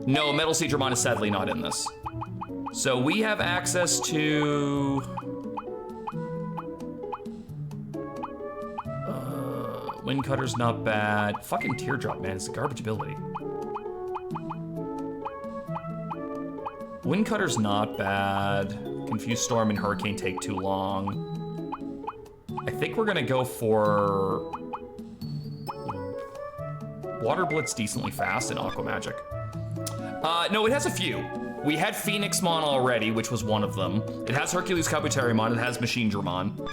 No, Metal Digimon is sadly not in this. So we have access to... Wind Cutter's not bad. Fucking Teardrop, man, it's a garbage ability. Wind Cutter's not bad. Confused Storm and Hurricane take too long. I think we're gonna go for... Water Blitz decently fast and Aqua Magic. No, it has a few. We had Phoenixmon already, which was one of them. It has Hercules Kabuterimon, it has Machine Dramon.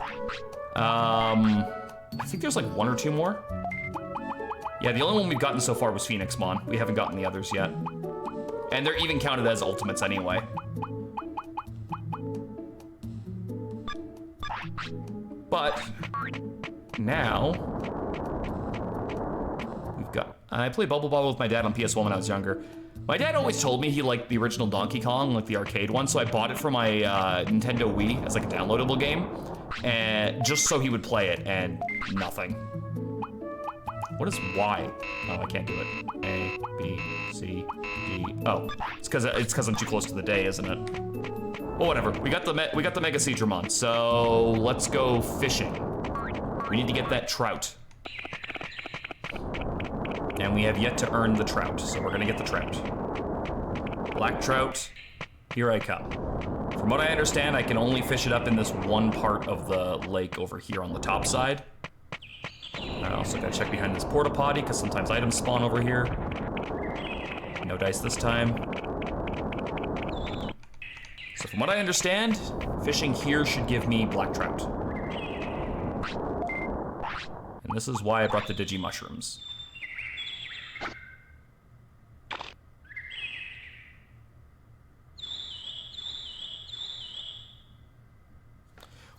I think there's like one or two more. Yeah, the only one we've gotten so far was Phoenixmon. We haven't gotten the others yet. And they're even counted as ultimates anyway. But now we've got, I played Bubble Bobble with my dad on PS1 when I was younger. My dad always told me he liked the original Donkey Kong, like the arcade one, so I bought it for my Nintendo Wii as like a downloadable game, and just so he would play it, and nothing. What is Y? Oh, I can't do it. A, B, C, D. Oh, it's because I'm too close to the day, isn't it? Well, whatever. We got the Mega Digimon, so let's go fishing. We need to get that trout. And we have yet to earn the trout, so we're gonna get the trout. Black trout, here I come. From what I understand, I can only fish it up in this one part of the lake over here on the top side. I also gotta check behind this porta potty, because sometimes items spawn over here. No dice this time. So from what I understand, fishing here should give me black trout. And this is why I brought the Digi Mushrooms.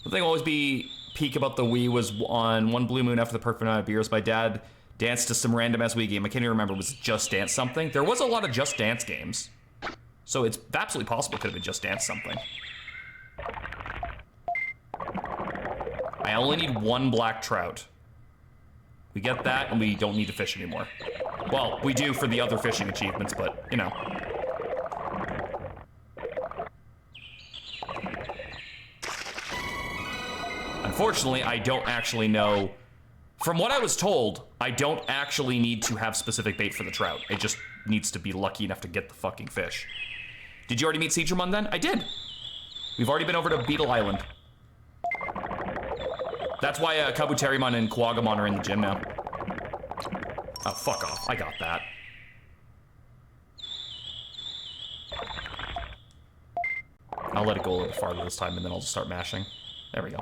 The thing will always be peak about the Wii was on one blue moon after the perfect amount of beers, my dad danced to some random ass Wii game. I can't even remember, was it Just Dance something? There was a lot of Just Dance games. So it's absolutely possible it could have been Just Dance something. I only need one black trout. We get that and we don't need to fish anymore. Well, we do for the other fishing achievements, but you know. Unfortunately, I don't actually know. From what I was told, I don't actually need to have specific bait for the trout. It just needs to be lucky enough to get the fucking fish. Did you already meet Digimon then? I did. We've already been over to Beetle Island. That's why Kabuterimon and Kuwagamon are in the gym now. Oh, fuck off. I got that. I'll let it go a little farther this time and then I'll just start mashing. There we go.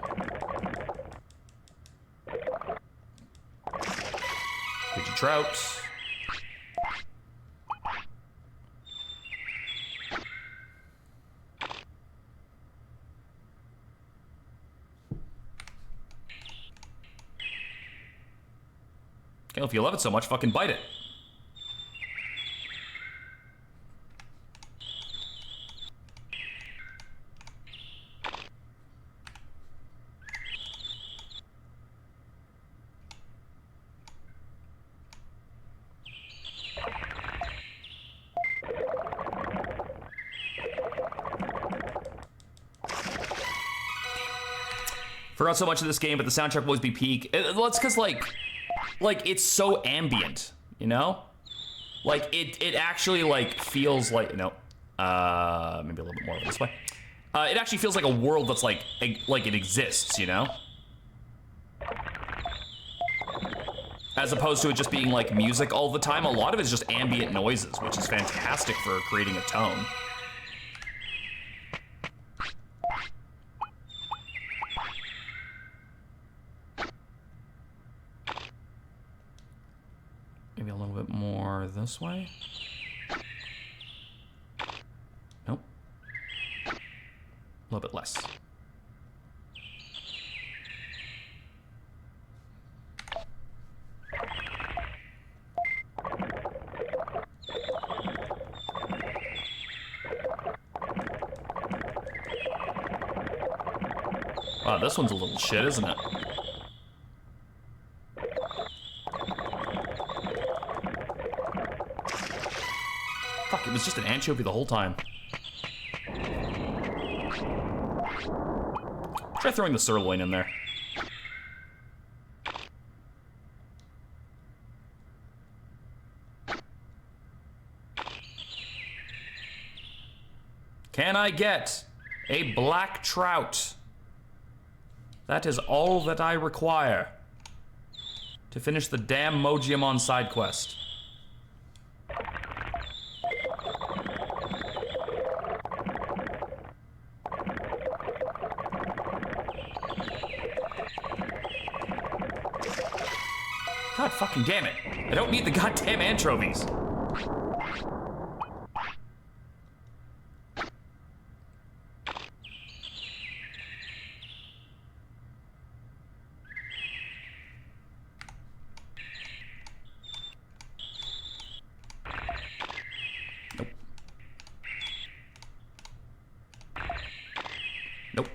Digi trout. Okay, if you love it so much, fucking bite it. Forgot so much of this game, but the soundtrack will always be peak. Well, it's because, like, it's so ambient, you know? Like, it actually, like, feels like, no, maybe a little bit more this way. It actually feels like a world that's, like it exists, you know? As opposed to it just being, like, music all the time. A lot of it is just ambient noises, which is fantastic for creating a tone. Maybe a little bit more this way. Nope. A little bit less. Wow, this one's a little shit, isn't it? Fuck, it was just an anchovy the whole time. Try throwing the sirloin in there. Can I get a black trout? That is all that I require to finish the damn VEGIEMON side quest. God fucking damn it. I don't need the goddamn anchovies. Nope. Nope.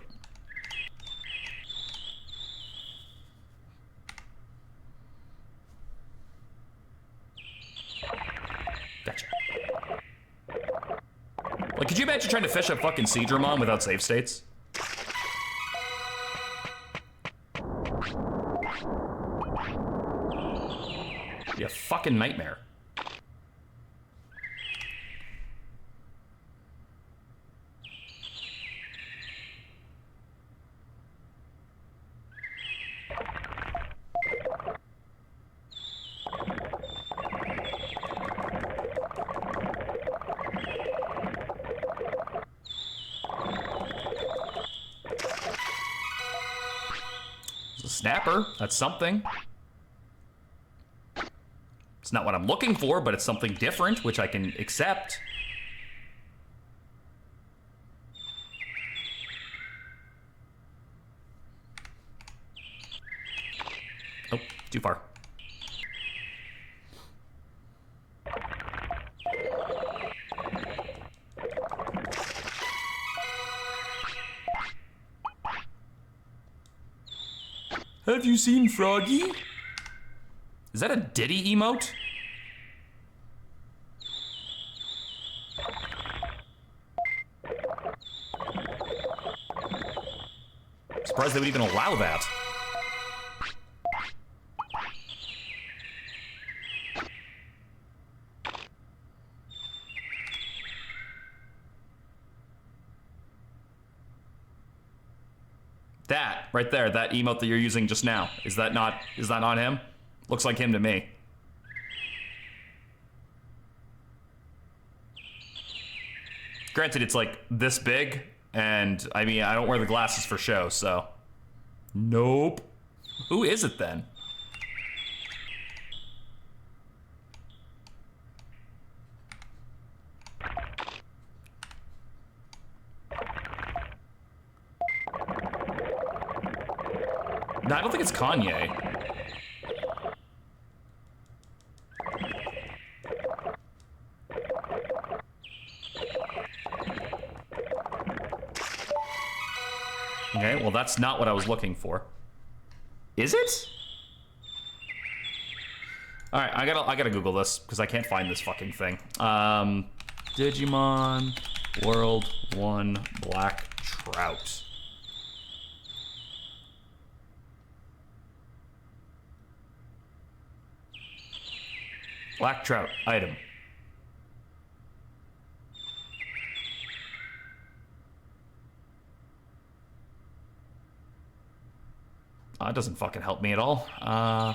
Gotcha. Like, could you imagine trying to fish a fucking Digimon without save states? Be a fucking nightmare. Snapper, that's something. It's not what I'm looking for, but it's something different, which I can accept. Oh, too far. Have you seen Froggy? Is that a Diddy emote? Surprised they would even allow that. That right there, that emote that you're using just now, is that not him? Looks like him to me. Granted, it's like this big, and I mean, I don't wear the glasses for show, so. Nope. Who is it then? No, I don't think it's Kanye. Okay, well that's not what I was looking for. Is it? All right, I gotta Google this because I can't find this fucking thing. Digimon World 1 Black Trout. Black trout, item. It doesn't fucking help me at all. I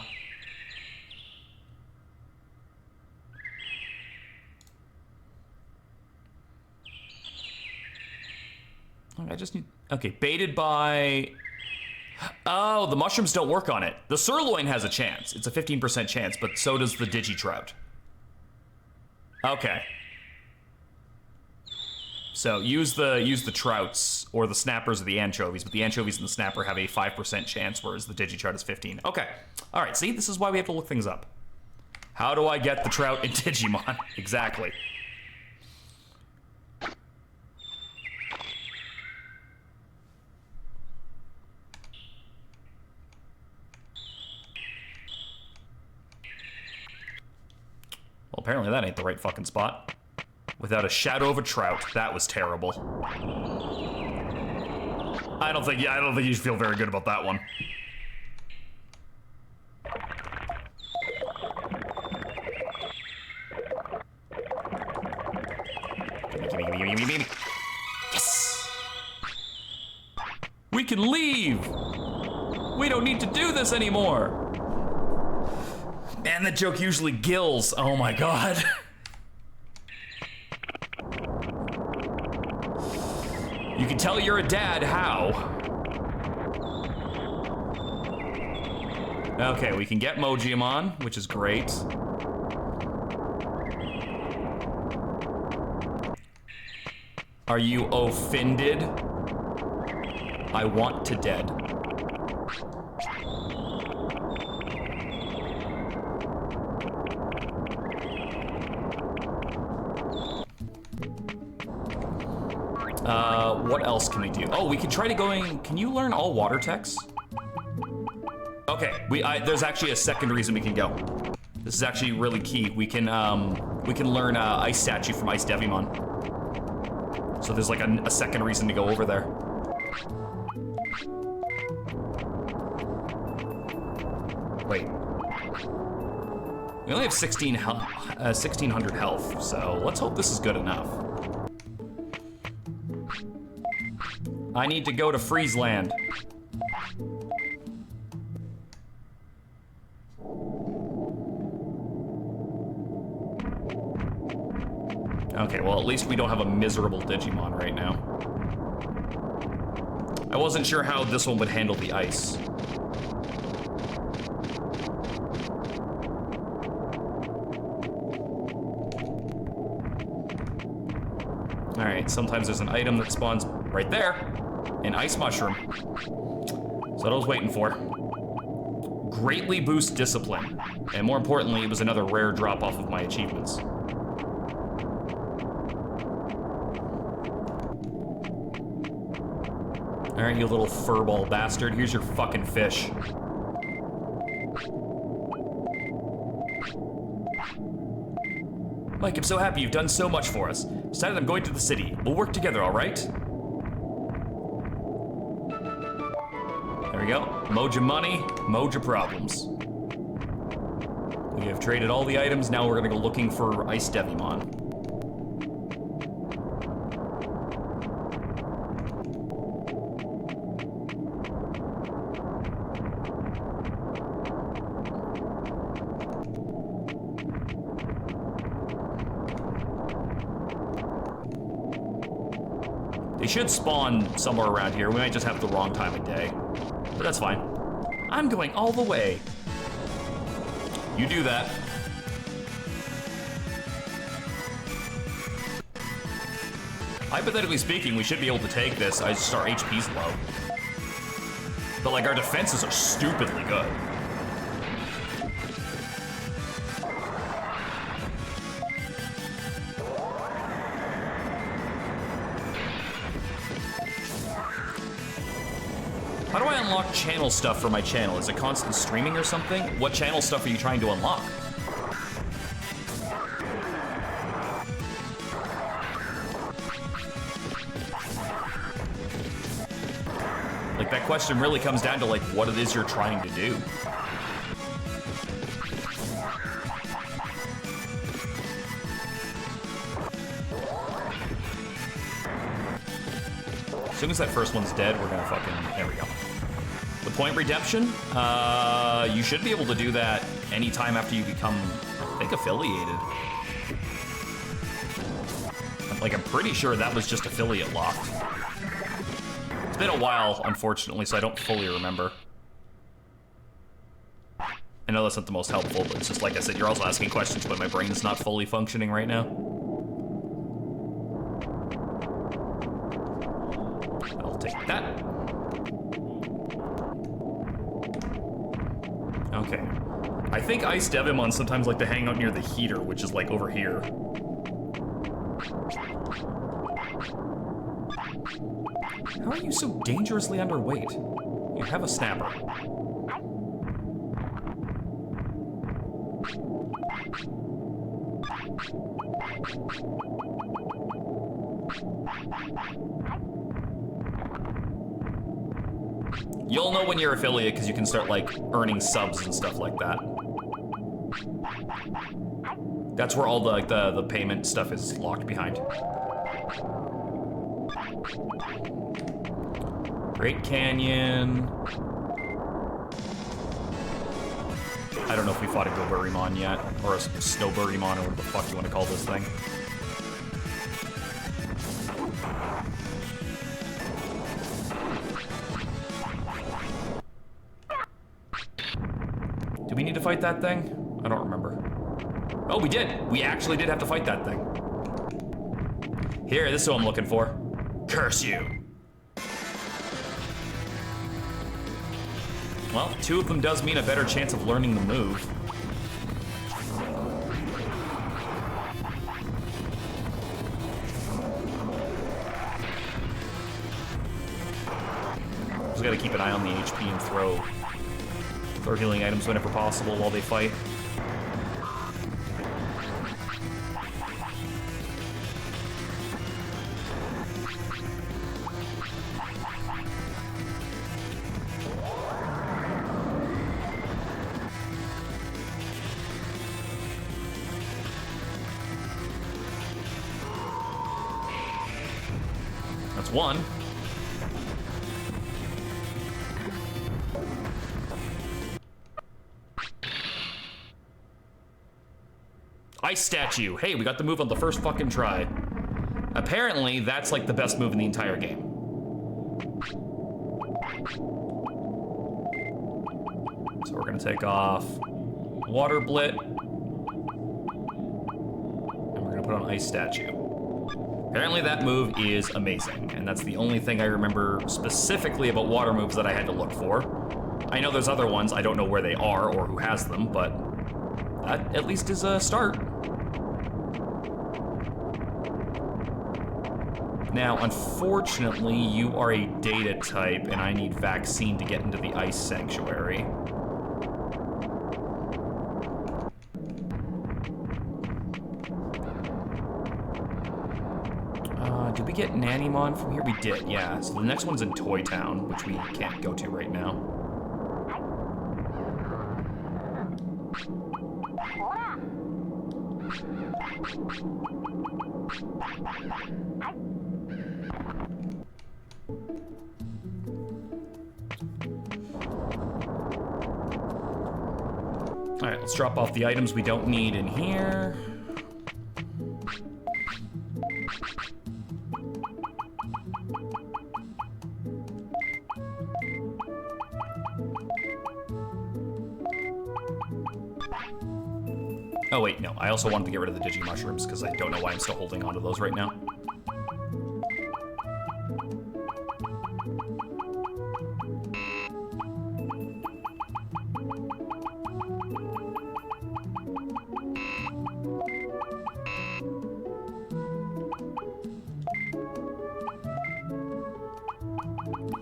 just need, okay, baited by, oh, the mushrooms don't work on it. The sirloin has a chance. It's a 15% chance, but so does the Digitrout. Okay. So use the trouts or the snappers or the anchovies, but the anchovies and the snapper have a 5% chance, whereas the Digitrout is 15. Okay. All right, see, this is why we have to look things up. How do I get the trout in Digimon? Exactly. apparently that ain't the right fucking spot. Without a shadow of a trout. That was terrible. I don't think you should feel very good about that one. Gimme. Yes! We can leave! We don't need to do this anymore! Man, that joke usually gills. Oh my god. You can tell you're a dad, how? Okay, we can get VEGIEMON, which is great. Are you offended? I want to dead. What else can we do? Oh, we can try to going. Can you learn all water techs? Okay, there's actually a second reason we can go. This is actually really key. We can learn Ice Statue from Ice Devimon. So there's like a second reason to go over there. Wait. We only have 1600 health, so let's hope this is good enough. I need to go to Freezeland. Okay, well at least we don't have a miserable Digimon right now. I wasn't sure how this one would handle the ice. Alright, sometimes there's an item that spawns right there. An ice mushroom. That's what I was waiting for. Greatly boost discipline. And more importantly, it was another rare drop off of my achievements. Alright, you little furball bastard. Here's your fucking fish. Mike, I'm so happy you've done so much for us. Decided I'm going to the city. We'll work together, alright? There we go. Moja money, Moja problems. We have traded all the items, now we're gonna go looking for Ice Devimon. They should spawn somewhere around here. We might just have the wrong time of day. But that's fine. I'm going all the way. You do that. Hypothetically speaking, we should be able to take this. I just our HP's low. But like our defenses are stupidly good. How do I unlock channel stuff for my channel? Is it constant streaming or something? What channel stuff are you trying to unlock? Like, that question really comes down to, like, what it is you're trying to do. As soon as that first one's dead, we're gonna fucking, there we go. The point redemption, you should be able to do that anytime after you become, I think, affiliated. Like, I'm pretty sure that was just affiliate locked. It's been a while, unfortunately, so I don't fully remember. I know that's not the most helpful, but it's just like I said, you're also asking questions, but my brain is not fully functioning right now. I'll take that. Okay. I think Ice Devimon sometimes like to hang out near the heater, which is like over here. How are you so dangerously underweight? You have a snapper. You'll know when you're affiliate because you can start like earning subs and stuff like that. That's where all the like the payment stuff is locked behind. Great Canyon. I don't know if we fought a Goburimon yet, or a Snowburimon, or whatever the fuck you want to call this thing. Do we need to fight that thing? I don't remember. Oh, we did. We actually did have to fight that thing. Here, this is what I'm looking for. Curse you. Well, 2 of them does mean a better chance of learning the move. Just gotta keep an eye on the HP and throw healing items whenever possible while they fight. That's one. Ice statue. Hey, we got the move on the first fucking try. Apparently, that's like the best move in the entire game. So we're gonna take off Water Blit. And we're gonna put on Ice statue. Apparently that move is amazing, and that's the only thing I remember specifically about water moves that I had to look for. I know there's other ones, I don't know where they are or who has them, but that at least is a start. Now, unfortunately, you are a data type, and I need vaccine to get into the Ice Sanctuary. Did we get Nanimon from here? We did, yeah. So the next one's in Toy Town, which we can't go to right now. All right, let's drop off the items we don't need in here. Oh wait, no, I also wanted to get rid of the Digimushrooms because I don't know why I'm still holding on to those right now.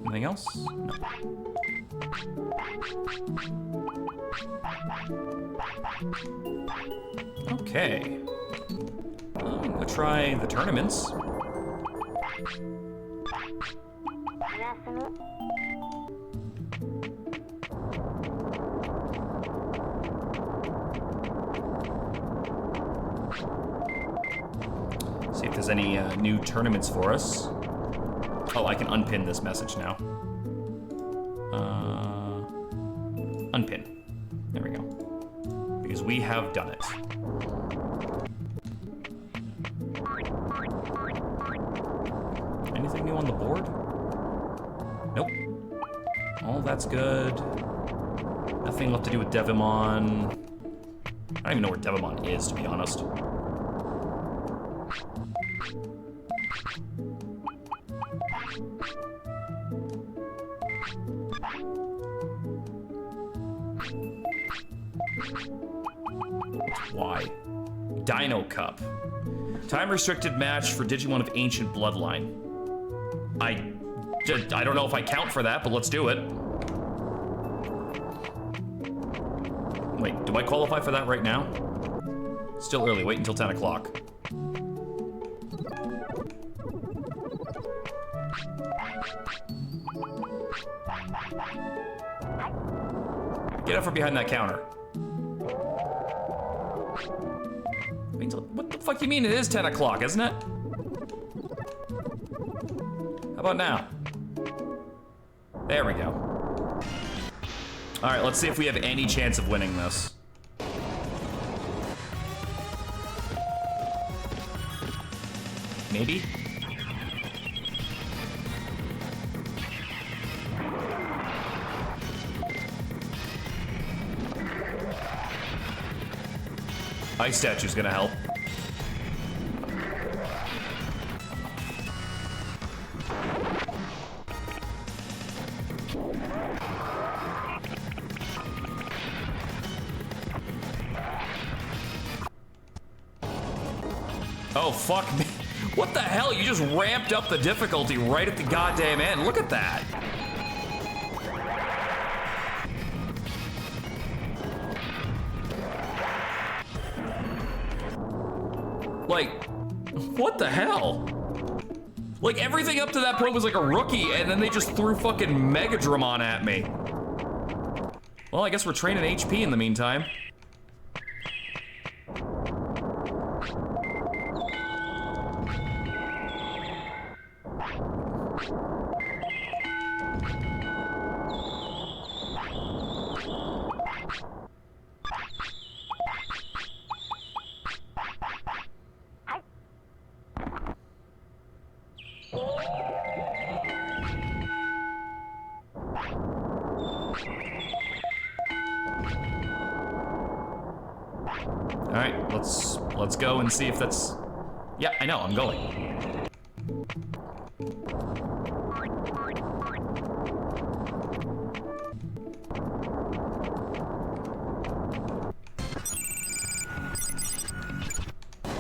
Anything else? No. Okay. I'm gonna try the tournaments. See if there's any new tournaments for us. Oh, I can unpin this message now. Unpin. There we go. Because we have done it. Anything new on the board? Nope. Oh, that's good. Nothing left to do with Devimon. I don't even know where Devimon is, to be honest. Why? Dino Cup. Time restricted match for Digimon of Ancient Bloodline. I don't know if I count for that, but let's do it. Wait, do I qualify for that right now? Still early, wait until 10 o'clock. Get out from behind that counter. Wait until, what the fuck you mean it is 10 o'clock, isn't it? How about now? There we go. All right, let's see if we have any chance of winning this. Maybe? Ice statue's gonna help. Oh, fuck me. What the hell? You just ramped up the difficulty right at the goddamn end. Look at that. Like, what the hell? Like, everything up to that point was like a rookie, and then they just threw fucking Megadramon at me. Well, I guess we're training HP in the meantime. All right, let's go and see if that's... Yeah, I know, I'm going.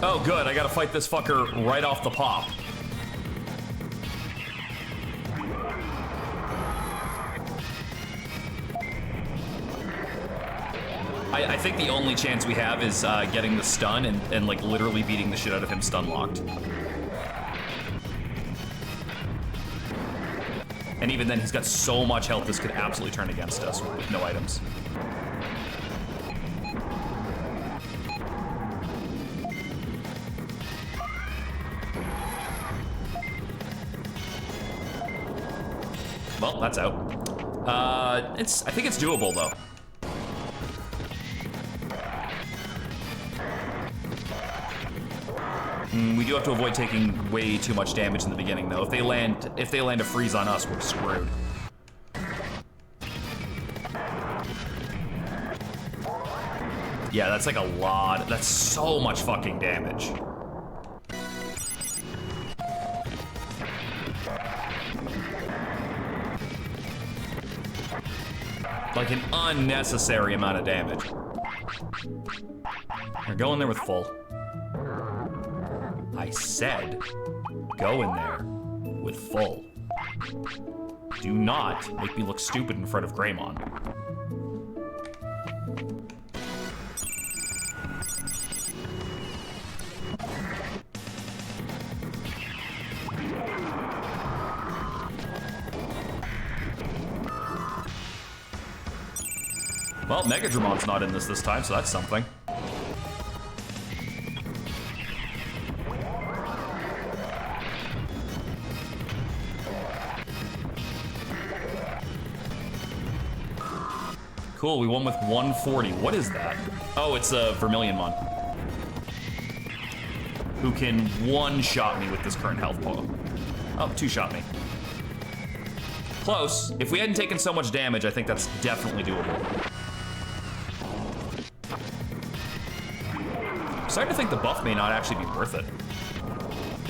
Oh, good, I gotta fight this fucker right off the pop. I think the only chance we have is getting the stun and like literally beating the shit out of him stun locked. And even then, he's got so much health, this could absolutely turn against us with no items. Well, that's out. I think it's doable though. We do have to avoid taking way too much damage in the beginning, though. If they land a freeze on us, we're screwed. Yeah, that's like a lot. That's so much fucking damage. Like an unnecessary amount of damage. You're going there with full. I said, go in there with full. Do not make me look stupid in front of Greymon. Well, Megadramon's not in this time, so that's something. Cool, we won with 140. What is that? Oh, it's a Vermilionmon. Who can one-shot me with this current health polo. Oh, two-shot me. Close. If we hadn't taken so much damage, I think that's definitely doable. I'm starting to think the buff may not actually be worth it.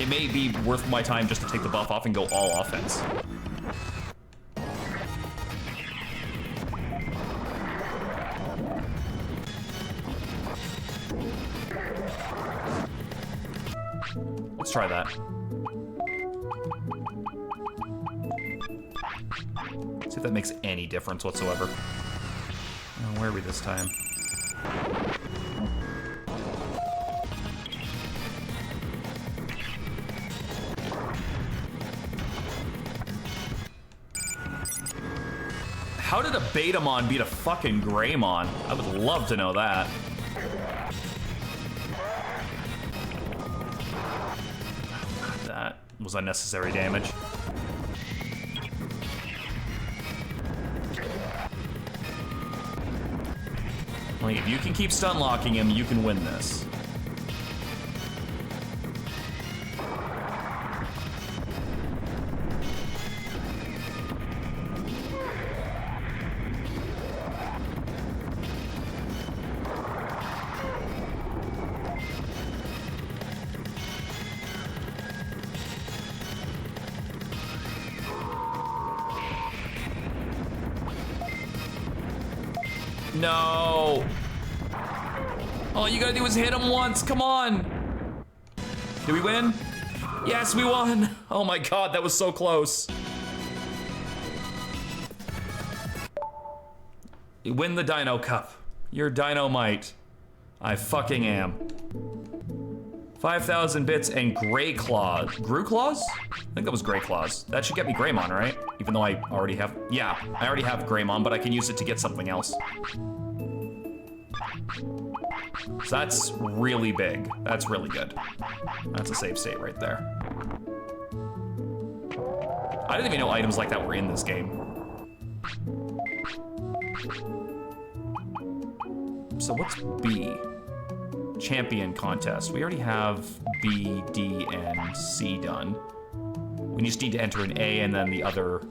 It may be worth my time just to take the buff off and go all offense. Let's try that. See if that makes any difference whatsoever. Oh, where are we this time? Betamon beat a fucking Greymon? I would love to know that. That was unnecessary damage. Like, if you can keep stun locking him, you can win this. No. All you gotta do is hit him once. Come on. Did we win? Yes, we won. Oh my god, that was so close. You win the Dino Cup. You're Dynamite. I fucking am. 5,000 bits and Gray Claws. Gru Claws? I think that was Gray Claws. That should get me Greymon, right? Even though I already have, yeah, I already have Greymon, but I can use it to get something else. So that's really big. That's really good. That's a save state right there. I didn't even know items like that were in this game. So what's B? Champion contest. We already have B, D, and C done. We just need to enter an A and then the other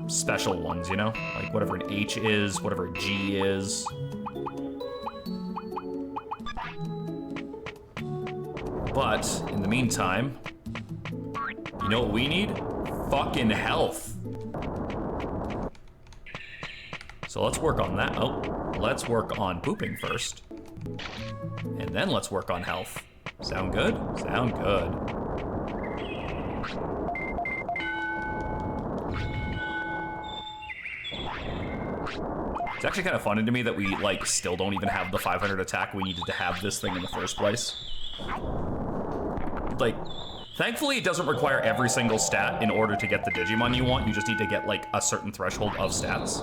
special ones, you know? Like whatever an H is, whatever a G is. But in the meantime, you know what we need? Fucking health. So let's work on that. Oh, let's work on pooping first. And then let's work on health. Sound good? Sound good. It's actually kind of funny to me that we, like, still don't even have the 500 attack we needed to have this thing in the first place. Like, thankfully it doesn't require every single stat in order to get the Digimon you want. You just need to get, like, a certain threshold of stats.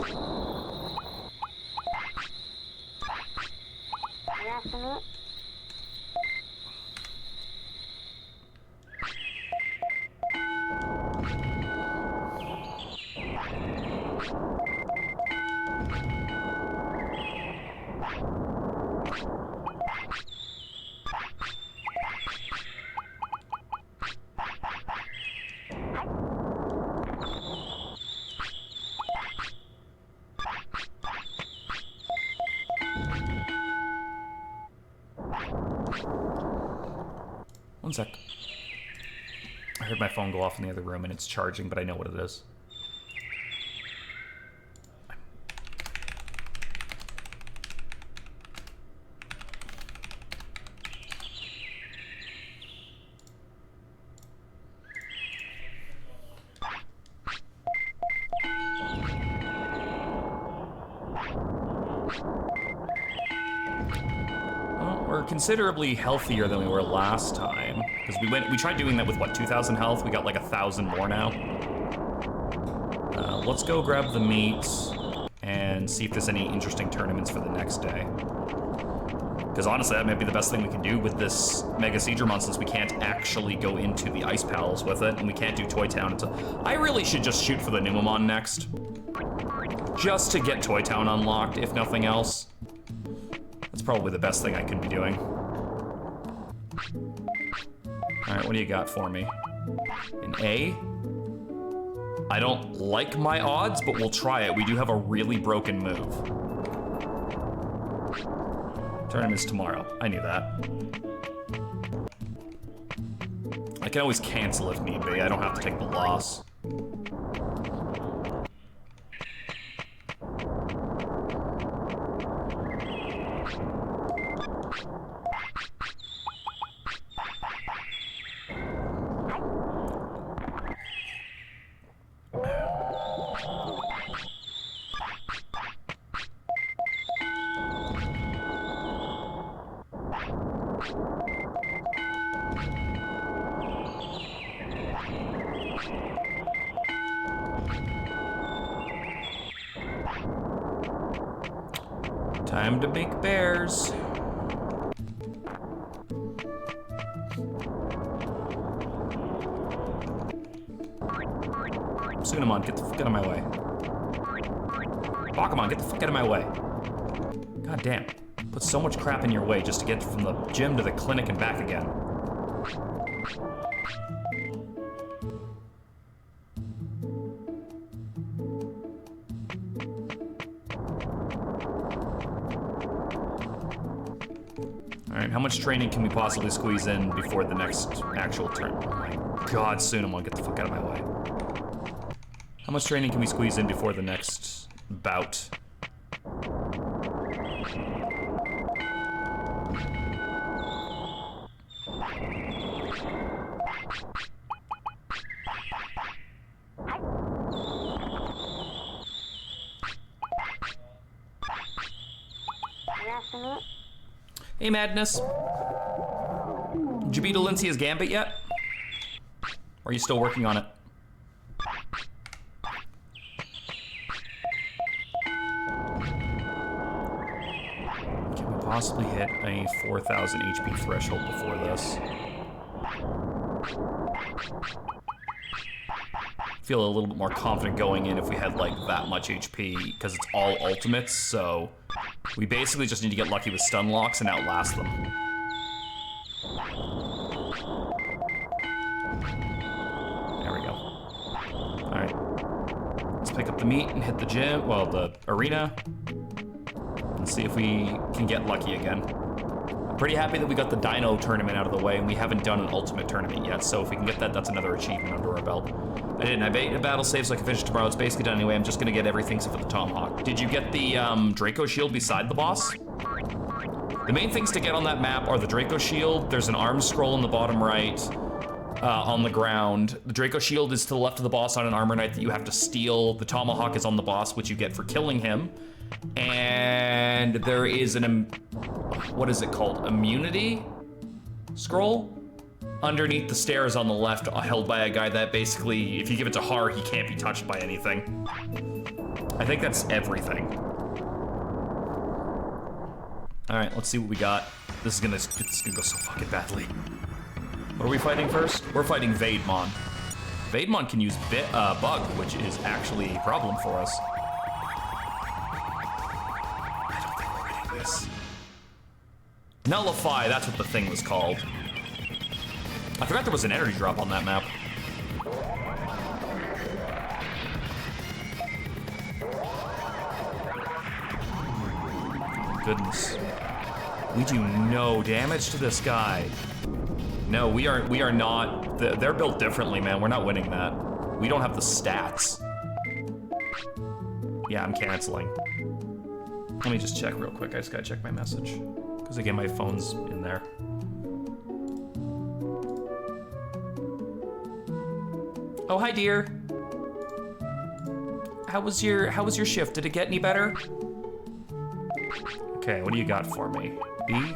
One sec. I heard my phone go off in the other room and it's charging, but I know what it is. Considerably healthier than we were last time, because we tried doing that with what, 2,000 health. We got like 1,000 more now. Let's go grab the meat and see if there's any interesting tournaments for the next day, because honestly that might be the best thing we can do with this Mega Seedramon, since we can't actually go into the Ice Palace with it and we can't do Toy Town until... I really should just shoot for the Numemon next, just to get Toy Town unlocked, if nothing else. That's probably the best thing I could be doing. Alright, what do you got for me? An A? I don't like my odds, but we'll try it. We do have a really broken move. Tournament's tomorrow. I knew that. I can always cancel if need be. I don't have to take the loss. Time to make bears. Tsunamon, get the fuck out of my way. Bakuman, get the fuck out of my way. God damn. Put so much crap in your way just to get from the gym to the clinic and back again. Alright, how much training can we possibly squeeze in before the next actual turn? Oh my god, Tsunamon, get the fuck out of my way. How much training can we squeeze in before the next bout? Hey, Madness. Did you beat Alincia's Gambit yet? Or are you still working on it? Can we possibly hit a 4,000 HP threshold before this? Feel a little bit more confident going in if we had like that much HP, because it's all ultimates, so we basically just need to get lucky with stun locks and outlast them. There we go. Alright. Let's pick up the meat and hit the gym, well, the arena, and see if we can get lucky again. I'm pretty happy that we got the Dino tournament out of the way, and we haven't done an ultimate tournament yet, so if we can get that, that's another achievement under our belt. I didn't. I baited a battle save so I can finish tomorrow. It's basically done anyway. I'm just gonna get everything except for the Tomahawk. Did you get the Draco Shield beside the boss? The main things to get on that map are the Draco Shield. There's an arm scroll in the bottom right on the ground. The Draco Shield is to the left of the boss on an armor knight that you have to steal. The Tomahawk is on the boss, which you get for killing him. And there is an, what is it called? Immunity scroll? Underneath the stairs on the left, held by a guy that basically, if you give it to Har, he can't be touched by anything. I think that's everything. All right, let's see what we got. This is gonna go so fucking badly. What are we fighting first? We're fighting VEGIEMon. VEGIEMon can use Bug, which is actually a problem for us. I don't think we're winning this. Nullify, that's what the thing was called. I forgot there was an energy drop on that map. Goodness. We do no damage to this guy. No, we are not. They're built differently, man. We're not winning that. We don't have the stats. Yeah, I'm canceling. Let me just check real quick. I just gotta check my message. Because again, my phone's in there. Oh, hi, dear. How was your shift? Did it get any better? Okay, what do you got for me? B?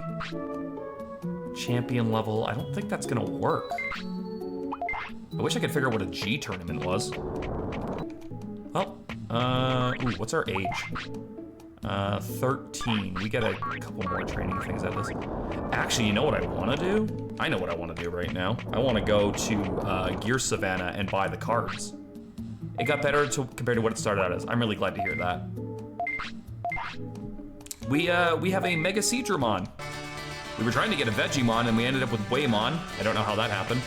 Champion level. I don't think that's gonna work. I wish I could figure out what a G tournament was. Oh, ooh, what's our age? 13. We got a couple more training things out of this. Actually, you know what I want to do? I know what I want to do right now. I want to go to Gear Savannah and buy the cards. It got better compared to what it started out as. I'm really glad to hear that. We have a Mega Seedramon. We were trying to get a Vegiemon and we ended up with Waymon. I don't know how that happened.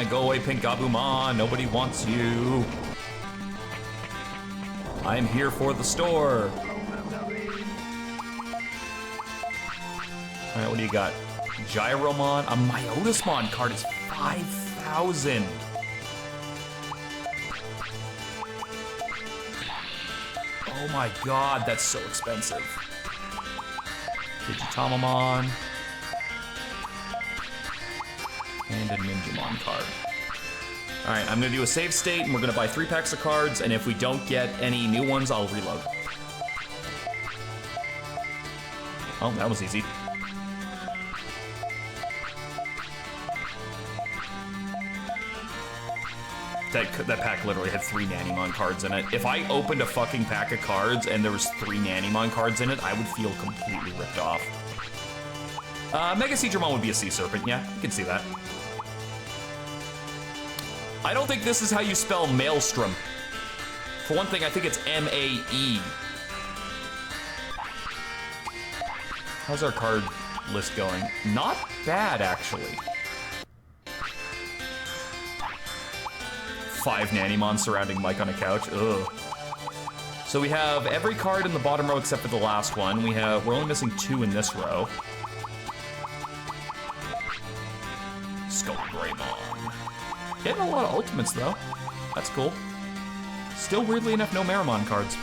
Go away, Pink Gabumon. Nobody wants you. I'm here for the store. All right, what do you got? Gyromon. A Myotismon card is 5,000. Oh my god, that's so expensive. Digitamamon. And a Ninjamon card. Alright, I'm gonna do a save state and we're gonna buy 3 packs of cards, and if we don't get any new ones, I'll reload. Oh, that was easy. that pack literally had 3 Nanimon cards in it. If I opened a fucking pack of cards and there was 3 Nanimon cards in it, I would feel completely ripped off. Mega Seedramon would be a Sea Serpent, yeah, you can see that. I don't think this is how you spell Maelstrom. For one thing, I think it's M-A-E. How's our card list going? Not bad, actually. 5 Nanimon surrounding Mike on a couch. Ugh. So we have every card in the bottom row except for the last one. We're only missing 2 in this row. Greymon. Getting a lot of ultimates though. That's cool. Still weirdly enough, no Marimon cards.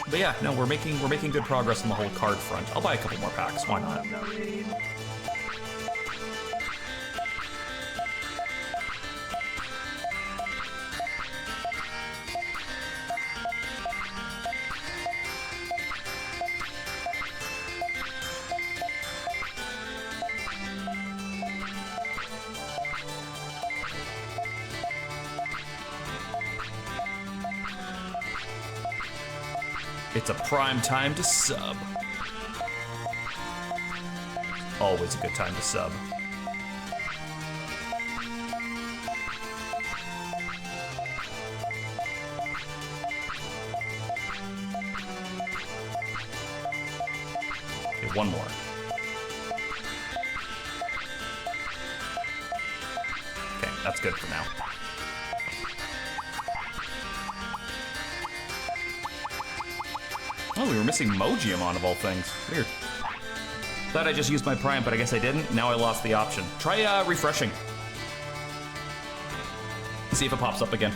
But yeah, no, we're making good progress on the whole card front. I'll buy a couple more packs. Why not? It's a prime time to sub. Always a good time to sub. Okay, one more. Okay, that's good for now. Oh, we were missing VEGIEMON of all things. Weird. Thought I just used my prime, but I guess I didn't. Now I lost the option. Try refreshing. See if it pops up again.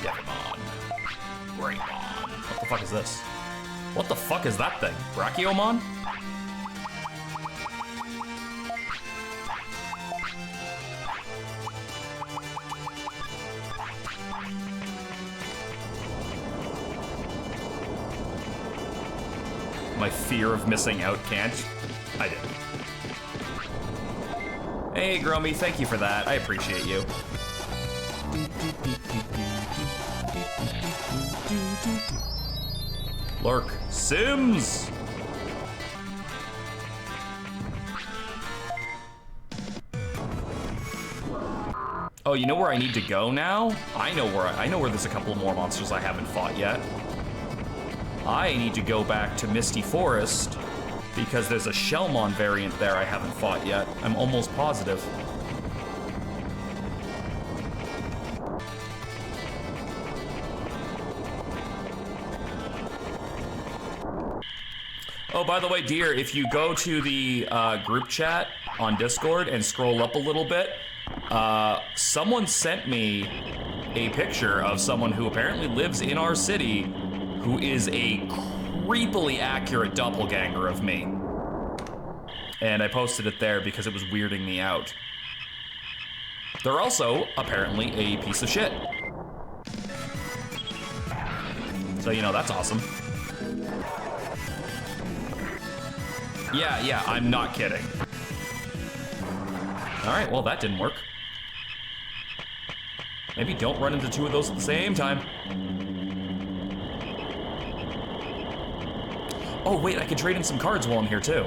Digimon. Greymon. What the fuck is this? What the fuck is that thing? Brachiomon? My fear of missing out can't. I did. Hey, Gromy, thank you for that. I appreciate you. Lurk Sims! Oh, you know where I need to go now? I know where there's a couple more monsters I haven't fought yet. I need to go back to Misty Forest because there's a Shellmon variant there I haven't fought yet. I'm almost positive. Oh, by the way, dear, if you go to the group chat on Discord and scroll up a little bit, someone sent me a picture of someone who apparently lives in our city who is a creepily accurate doppelganger of me. And I posted it there because it was weirding me out. They're also, apparently, a piece of shit. So, you know, that's awesome. Yeah, I'm not kidding. Alright, well, that didn't work. Maybe don't run into 2 of those at the same time. Oh, wait, I can trade in some cards while I'm here, too.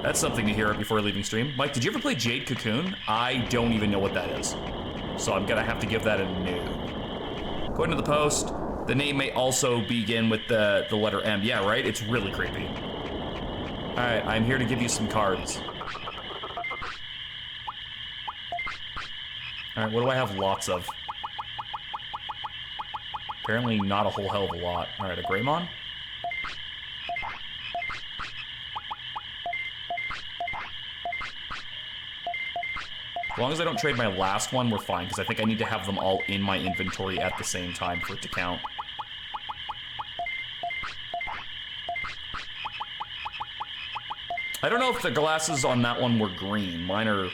That's something to hear before leaving stream. Mike, did you ever play Jade Cocoon? I don't even know what that is. So I'm gonna have to give that a no. According to the post, the name may also begin with the letter M. Yeah, right? It's really creepy. Alright, I'm here to give you some cards. Alright, what do I have lots of? Apparently not a whole hell of a lot. Alright, a Greymon? As long as I don't trade my last one, we're fine, because I think I need to have them all in my inventory at the same time for it to count. I don't know if the glasses on that one were green. Mine are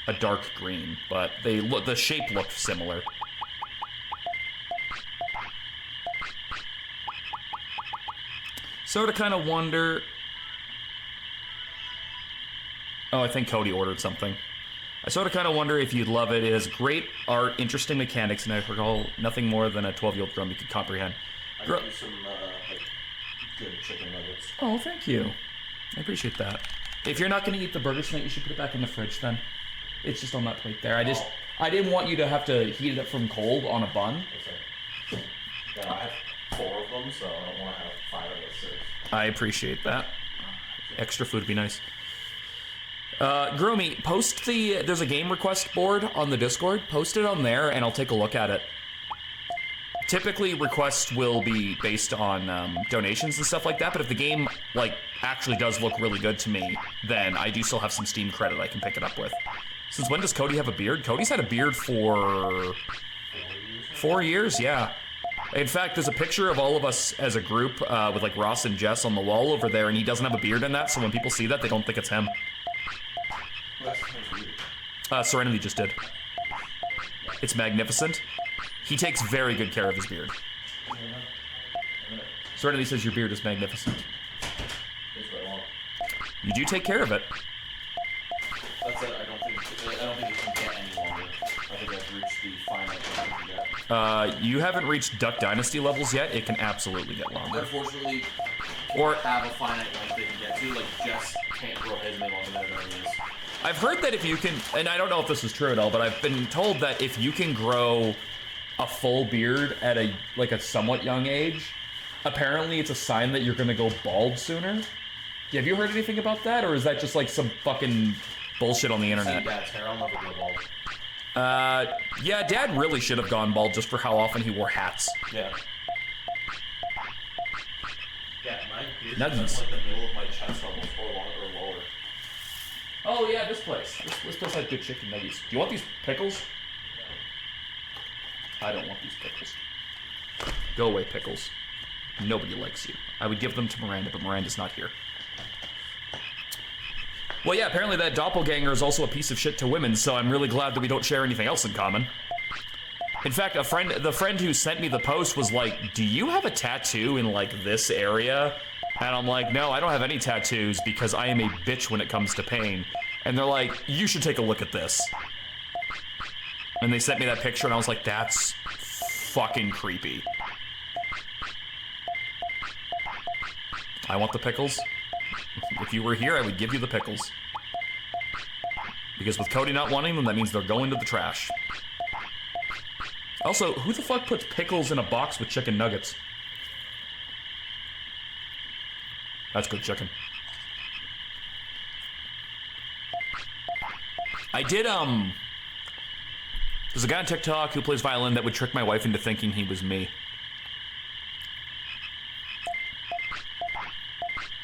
a dark green, but the shape looked similar. Sort of kind of wonder... Oh, I think Cody ordered something. I sort of kind of wonder if you'd love it. It has great art, interesting mechanics, and I recall nothing more than a 12-year-old drum you could comprehend. I got you some like, good chicken nuggets. Oh, thank you. I appreciate that. If you're not going to eat the burger tonight, you should put it back in the fridge then. It's just on that plate there. I didn't want you to have to heat it up from cold on a bun. Okay. Yeah, I have 4 of them, so I don't want to have 5 of the 6. I appreciate that. Extra food would be nice. Groomy, post there's a game request board on the Discord. Post it on there and I'll take a look at it. Typically, requests will be based on donations and stuff like that, but if the game, like, actually does look really good to me, then I do still have some Steam credit I can pick it up with. Since when does Cody have a beard? Cody's had a beard for 4 years, yeah. In fact, there's a picture of all of us as a group with, like, Ross and Jess on the wall over there, and he doesn't have a beard in that, so when people see that, they don't think it's him. Serenity just did. It's magnificent. He takes very good care of his beard. Serenity says your beard is magnificent. You do take care of it. That's it. I don't think it can get any longer. I think I've reached the finite limit it can get. You haven't reached Duck Dynasty levels yet. It can absolutely get longer. Unfortunately, Or have a finite length they can get to. Like, Jess can't grow his any longer than it already is. I've heard that if you can, and I don't know if this is true at all, but I've been told that if you can grow a full beard at a somewhat young age, apparently it's a sign that you're gonna go bald sooner. Have you heard anything about that, or is that just like some fucking bullshit on the internet? See Dad's hair, I'll never go bald. Yeah, Dad really should have gone bald just for how often he wore hats. Yeah. Yeah, my beard Nuggies. is like the middle of my chest almost, or longer or lower. Oh yeah, this place. This place had good chicken nuggets. Do you want these pickles? I don't want these pickles. Go away, pickles. Nobody likes you. I would give them to Miranda, but Miranda's not here. Well, yeah, apparently that doppelganger is also a piece of shit to women, so I'm really glad that we don't share anything else in common. In fact, the friend who sent me the post was like, do you have a tattoo in, like, this area? And I'm like, no, I don't have any tattoos because I am a bitch when it comes to pain. And they're like, you should take a look at this. And they sent me that picture and I was like, that's fucking creepy. I want the pickles. If you were here, I would give you the pickles. Because with Cody not wanting them, that means they're going to the trash. Also, who the fuck puts pickles in a box with chicken nuggets? That's good chicken. I did, there's a guy on TikTok who plays violin that would trick my wife into thinking he was me.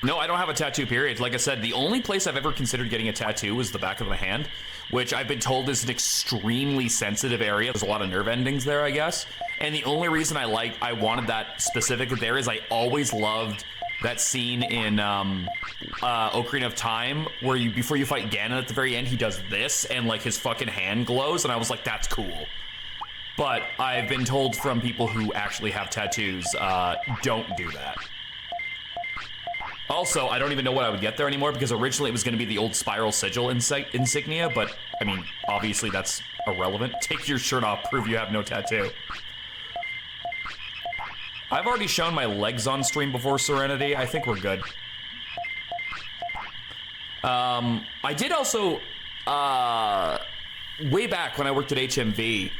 No, I don't have a tattoo, period. Like I said, the only place I've ever considered getting a tattoo was the back of my hand, which I've been told is an extremely sensitive area. There's a lot of nerve endings there, I guess. And the only reason I wanted that specific there is I always loved that scene in Ocarina of Time where before you fight Ganon at the very end, he does this and like his fucking hand glows, and I was like, that's cool. But I've been told from people who actually have tattoos, don't do that. Also, I don't even know what I would get there anymore because originally it was going to be the old spiral sigil insignia, but I mean, obviously that's irrelevant. Take your shirt off, prove you have no tattoo. I've already shown my legs on stream before, Serenity. I think we're good. I did also, way back when I worked at HMV,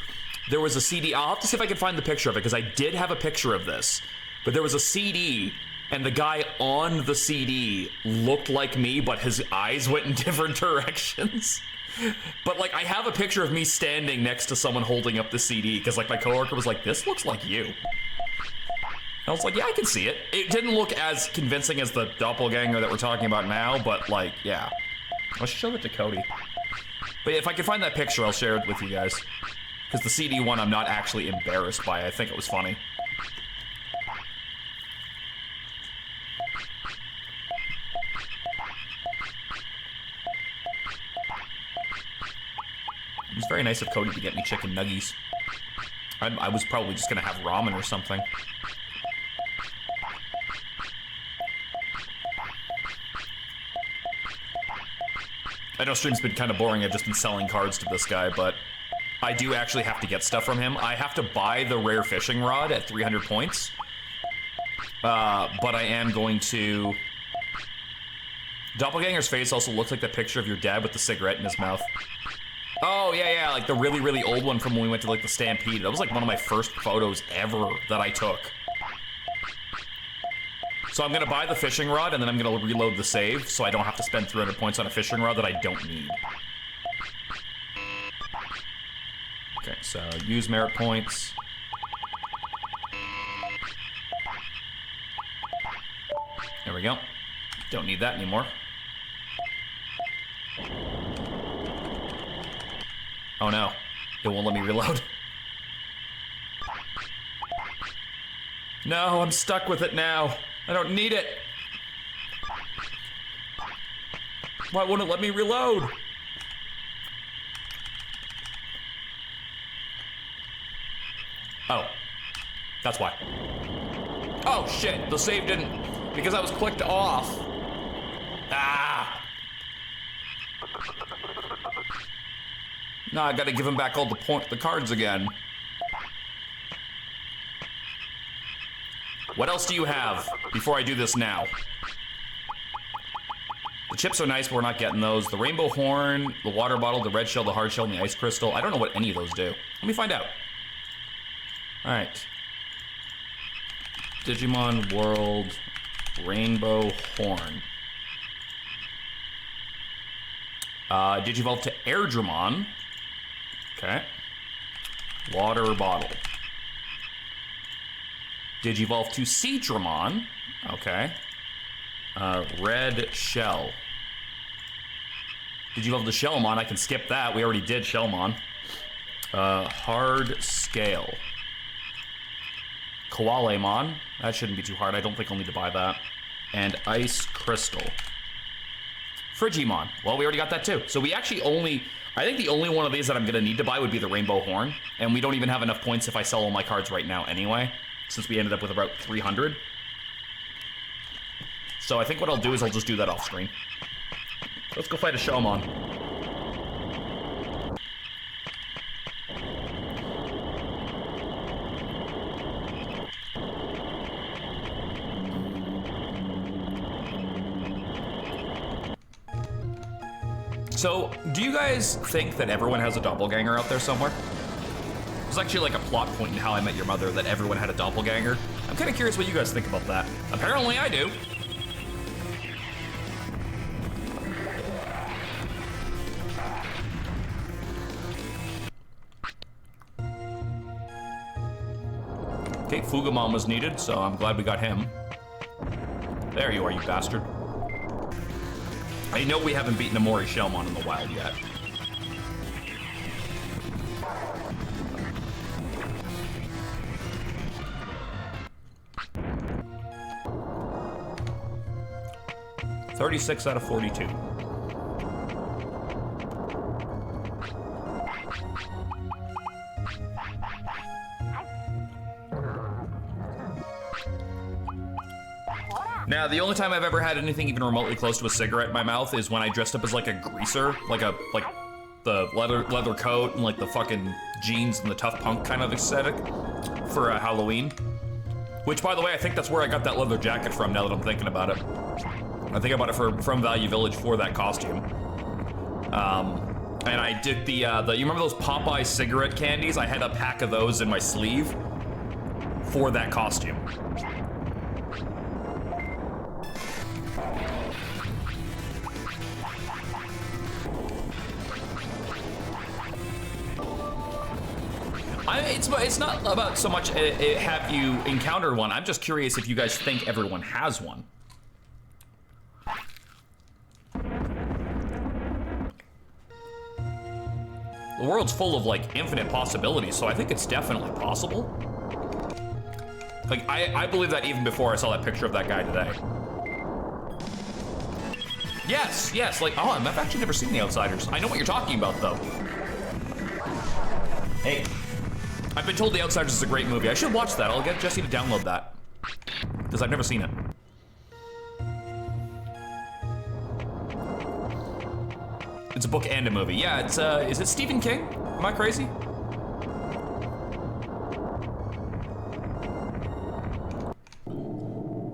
there was a CD. I'll have to see if I can find the picture of it because I did have a picture of this. But there was a CD, and the guy on the CD looked like me, but his eyes went in different directions. But, like, I have a picture of me standing next to someone holding up the CD because, like, my coworker was like, this looks like you. I was like, yeah, I can see it. It didn't look as convincing as the doppelganger that we're talking about now, but, like, yeah. I should show it to Cody. But if I can find that picture, I'll share it with you guys. Because the CD one I'm not actually embarrassed by. I think it was funny. It was very nice of Cody to get me chicken nuggies. I was probably just gonna have ramen or something. I know stream's been kind of boring. I've just been selling cards to this guy, but I do actually have to get stuff from him. I have to buy the rare fishing rod at 300 points. But I am going to... Doppelganger's face also looks like the picture of your dad with the cigarette in his mouth. Oh, yeah, like the really, really old one from when we went to, like, the Stampede. That was, like, one of my first photos ever that I took. So I'm gonna buy the fishing rod, and then I'm gonna reload the save, so I don't have to spend 300 points on a fishing rod that I don't need. Okay, so use merit points. There we go. Don't need that anymore. Oh no, it won't let me reload. No, I'm stuck with it now. I don't need it. Why won't it let me reload? Oh, that's why. Oh shit, the save didn't, because I was clicked off. Ah. No, I gotta give him back all the cards again. What else do you have before I do this now? The chips are nice, but we're not getting those. The rainbow horn, the water bottle, the red shell, the hard shell, and the ice crystal. I don't know what any of those do. Let me find out. All right. Digimon World Rainbow Horn. Digivolve to Airdramon. Okay. Water bottle. Digivolve to Seadramon. Okay. Red shell. Digivolve to Shellmon. I can skip that. We already did Shellmon. Hard scale. Koalemon. That shouldn't be too hard. I don't think I'll need to buy that. And ice crystal. Frigimon. Well, we already got that too. So we actually only... I think the only one of these that I'm going to need to buy would be the Rainbow Horn. And we don't even have enough points if I sell all my cards right now anyway, since we ended up with about 300. So I think what I'll do is I'll just do that off screen. Let's go fight a Shellmon. So, do you guys think that everyone has a doppelganger out there somewhere? There's actually like a plot point in How I Met Your Mother that everyone had a doppelganger. I'm kind of curious what you guys think about that. Apparently I do. Okay, Fugamon was needed, so I'm glad we got him. There you are, you bastard. I know we haven't beaten a Mori Shellmon in the wild yet. $36 out of 42. Now, the only time I've ever had anything even remotely close to a cigarette in my mouth is when I dressed up as like a greaser, like the leather coat and like the fucking jeans and the tough punk kind of aesthetic for Halloween. Which, by the way, I think that's where I got that leather jacket from now that I'm thinking about it. I think I bought it from Value Village for that costume. And I did you remember those Popeye cigarette candies? I had a pack of those in my sleeve for that costume. It's not about so much have you encountered one. I'm just curious if you guys think everyone has one. The world's full of like infinite possibilities, so I think it's definitely possible. Like I believe that even before I saw that picture of that guy today. Yes, like, oh, I've actually never seen The Outsiders. I know what you're talking about though. Hey. I've been told The Outsiders is a great movie. I should watch that. I'll get Jesse to download that. Because I've never seen it. It's a book and a movie. Yeah, it's, is it Stephen King? Am I crazy?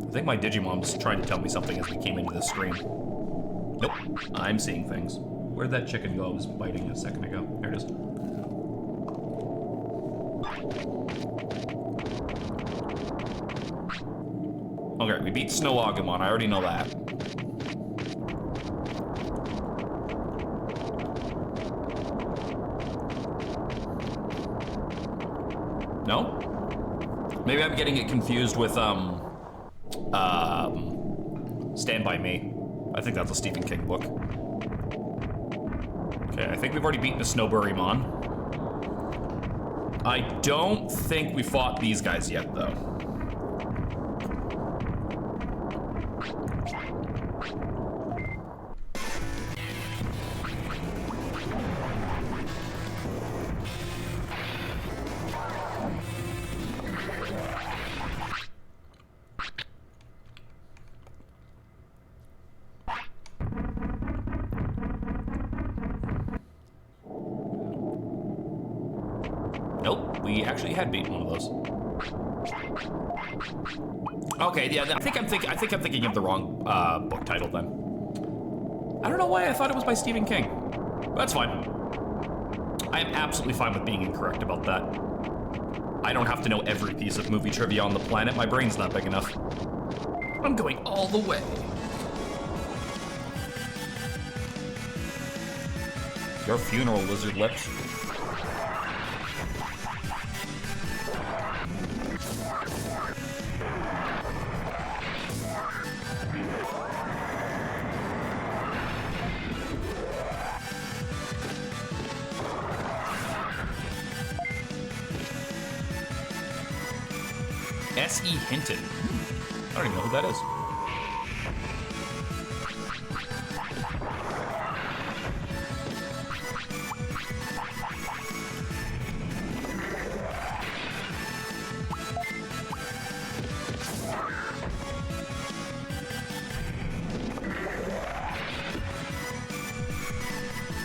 I think my Digimon's trying to tell me something as we came into the screen. Nope, I'm seeing things. Where'd that chicken go? I was biting a second ago. There it is. Okay, we beat Snow Agumon. I already know that. No? Maybe I'm getting it confused with, Stand By Me. I think that's a Stephen King book. Okay, I think we've already beaten a Snowbury-mon. I don't think we fought these guys yet, though. Nope, we actually had beaten one of those. Okay, yeah, I think I'm thinking of the wrong book title then. I don't know why I thought it was by Stephen King. But that's fine. I am absolutely fine with being incorrect about that. I don't have to know every piece of movie trivia on the planet. My brain's not big enough. I'm going all the way. Your funeral, lizard lips. S.E. Hinton. I don't even know who that is.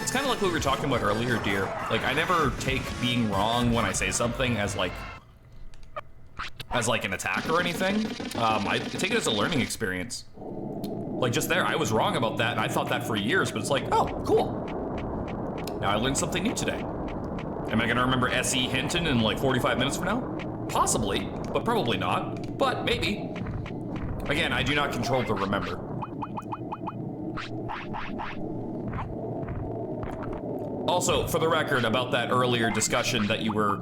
It's kind of like what we were talking about earlier, dear. Like, I never take being wrong when I say something as like an attack or anything. I take it as a learning experience. Like just there, I was wrong about that, and I thought that for years, but it's like, oh, cool. Now I learned something new today. Am I gonna remember S.E. Hinton in like 45 minutes from now? Possibly, but probably not. But maybe. Again, I do not control the remember. Also, for the record, about that earlier discussion that you were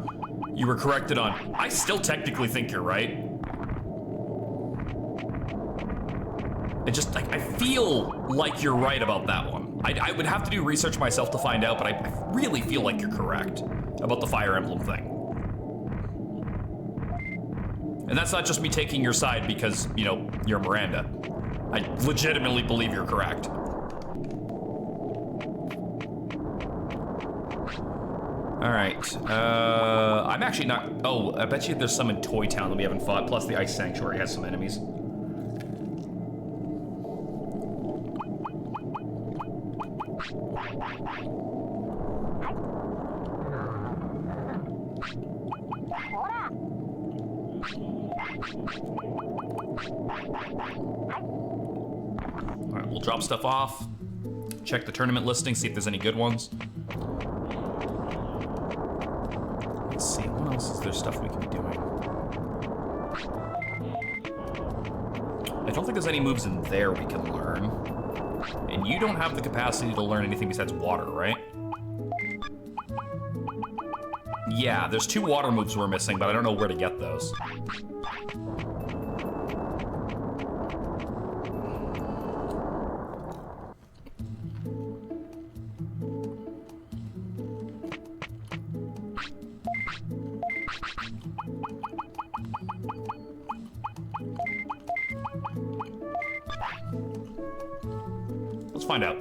corrected on, I still technically think you're right. I feel like you're right about that one. I would have to do research myself to find out, but I really feel like you're correct about the Fire Emblem thing. And that's not just me taking your side because, you know, you're Miranda. I legitimately believe you're correct. All right, I'm actually not, oh, I bet you there's some in Toy Town that we haven't fought, plus the Ice Sanctuary has some enemies. All right, we'll drop stuff off, check the tournament listing, see if there's any good ones. Let's see, what else is there stuff we can be doing? I don't think there's any moves in there we can learn. And you don't have the capacity to learn anything besides water, right? Yeah, there's 2 water moves we're missing, but I don't know where to get those. Let's find out.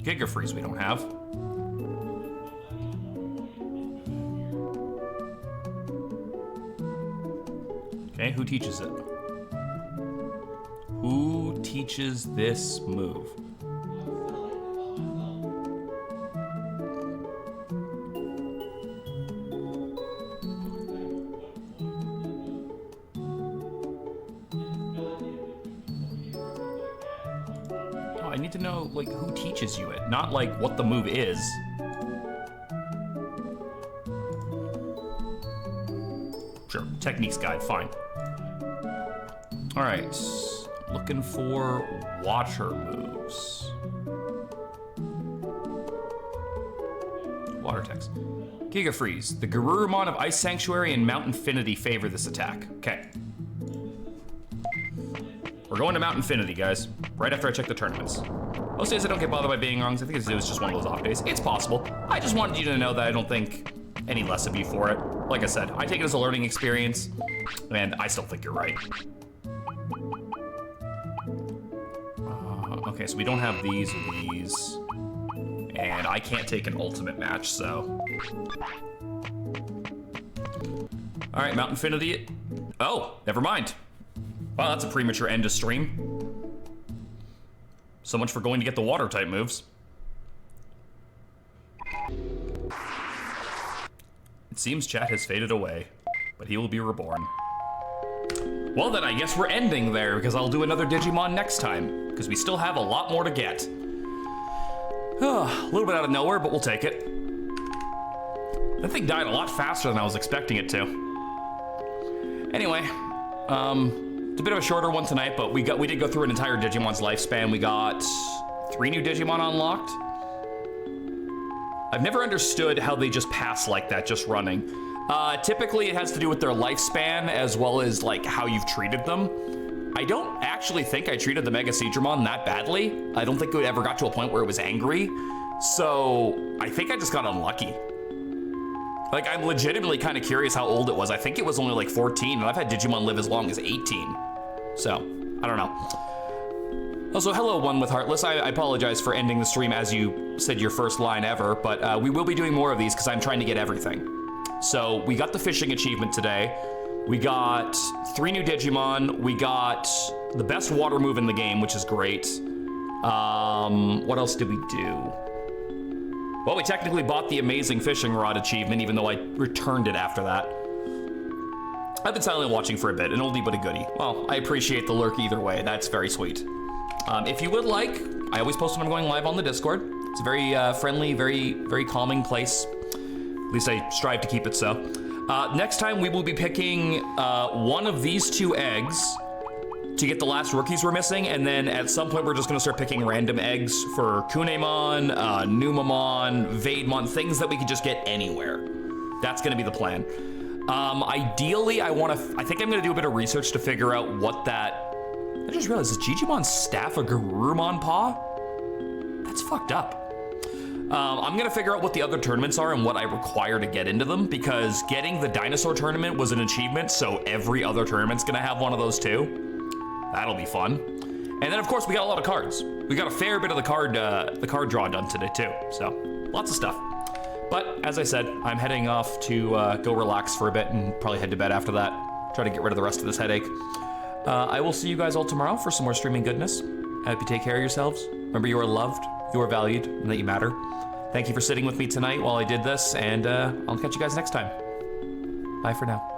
Giga Freeze we don't have. Okay, who teaches it? Who teaches this move? Oh, I need to know, like, who teaches you it, not like what the move is. Sure, techniques guide, fine. All right, looking for water moves. Water text. Giga Freeze. The Garurumon of Ice Sanctuary and Mount Infinity favor this attack. Okay. We're going to Mount Infinity, guys. Right after I check the tournaments. Most days I don't get bothered by being wrong, so I think it was just one of those off days. It's possible. I just wanted you to know that I don't think any less of you for it. Like I said, I take it as a learning experience, and I still think you're right. Okay, so we don't have these or these. And I can't take an ultimate match, so. All right, Mount Infinity. Oh, never mind. Wow, that's a premature end to stream. So much for going to get the water type moves. It seems chat has faded away, but he will be reborn. Well then, I guess we're ending there, because I'll do another Digimon next time, because we still have a lot more to get. A little bit out of nowhere, but we'll take it. That thing died a lot faster than I was expecting it to. Anyway, it's a bit of a shorter one tonight, but we did go through an entire Digimon's lifespan. We got 3 new Digimon unlocked. I've never understood how they just pass like that, just running. Typically it has to do with their lifespan as well as like how you've treated them. I don't actually think I treated the Mega Seedramon that badly. I don't think it ever got to a point where it was angry. So I think I just got unlucky. Like, I'm legitimately kind of curious how old it was. I think it was only like 14, and I've had Digimon live as long as 18. So, I don't know. Also, hello, One with Heartless. I apologize for ending the stream as you said your first line ever, but we will be doing more of these because I'm trying to get everything. So, we got the fishing achievement today. We got 3 new Digimon. We got the best water move in the game, which is great. What else did we do? Well, we technically bought the amazing fishing rod achievement, even though I returned it after that. I've been silently watching for a bit, an oldie but a goodie. Well, I appreciate the lurk either way. That's very sweet. If you would like, I always post when I'm going live on the Discord. It's a very friendly, very calming place. At least I strive to keep it so. Next time we will be picking one of these 2 eggs to get the last rookies we're missing, and then at some point we're just gonna start picking random eggs for Kunemon, Numamon, Veidmon, things that we could just get anywhere. That's gonna be the plan. Ideally, I think I'm gonna do a bit of research to figure out what that, I just realized, is Gigimon's staff a Garurumon paw? That's fucked up. I'm gonna figure out what the other tournaments are and what I require to get into them, because getting the dinosaur tournament was an achievement, so every other tournament's gonna have one of those too. That'll be fun. And then of course we got a lot of cards. We got a fair bit of the card draw done today too, so lots of stuff. But as I said, I'm heading off to go relax for a bit and probably head to bed after that. Try to get rid of the rest of this headache. I will see you guys all tomorrow for some more streaming goodness. I hope you take care of yourselves. Remember, you are loved, you are valued, and that you matter. Thank you for sitting with me tonight while I did this, and I'll catch you guys next time. Bye for now.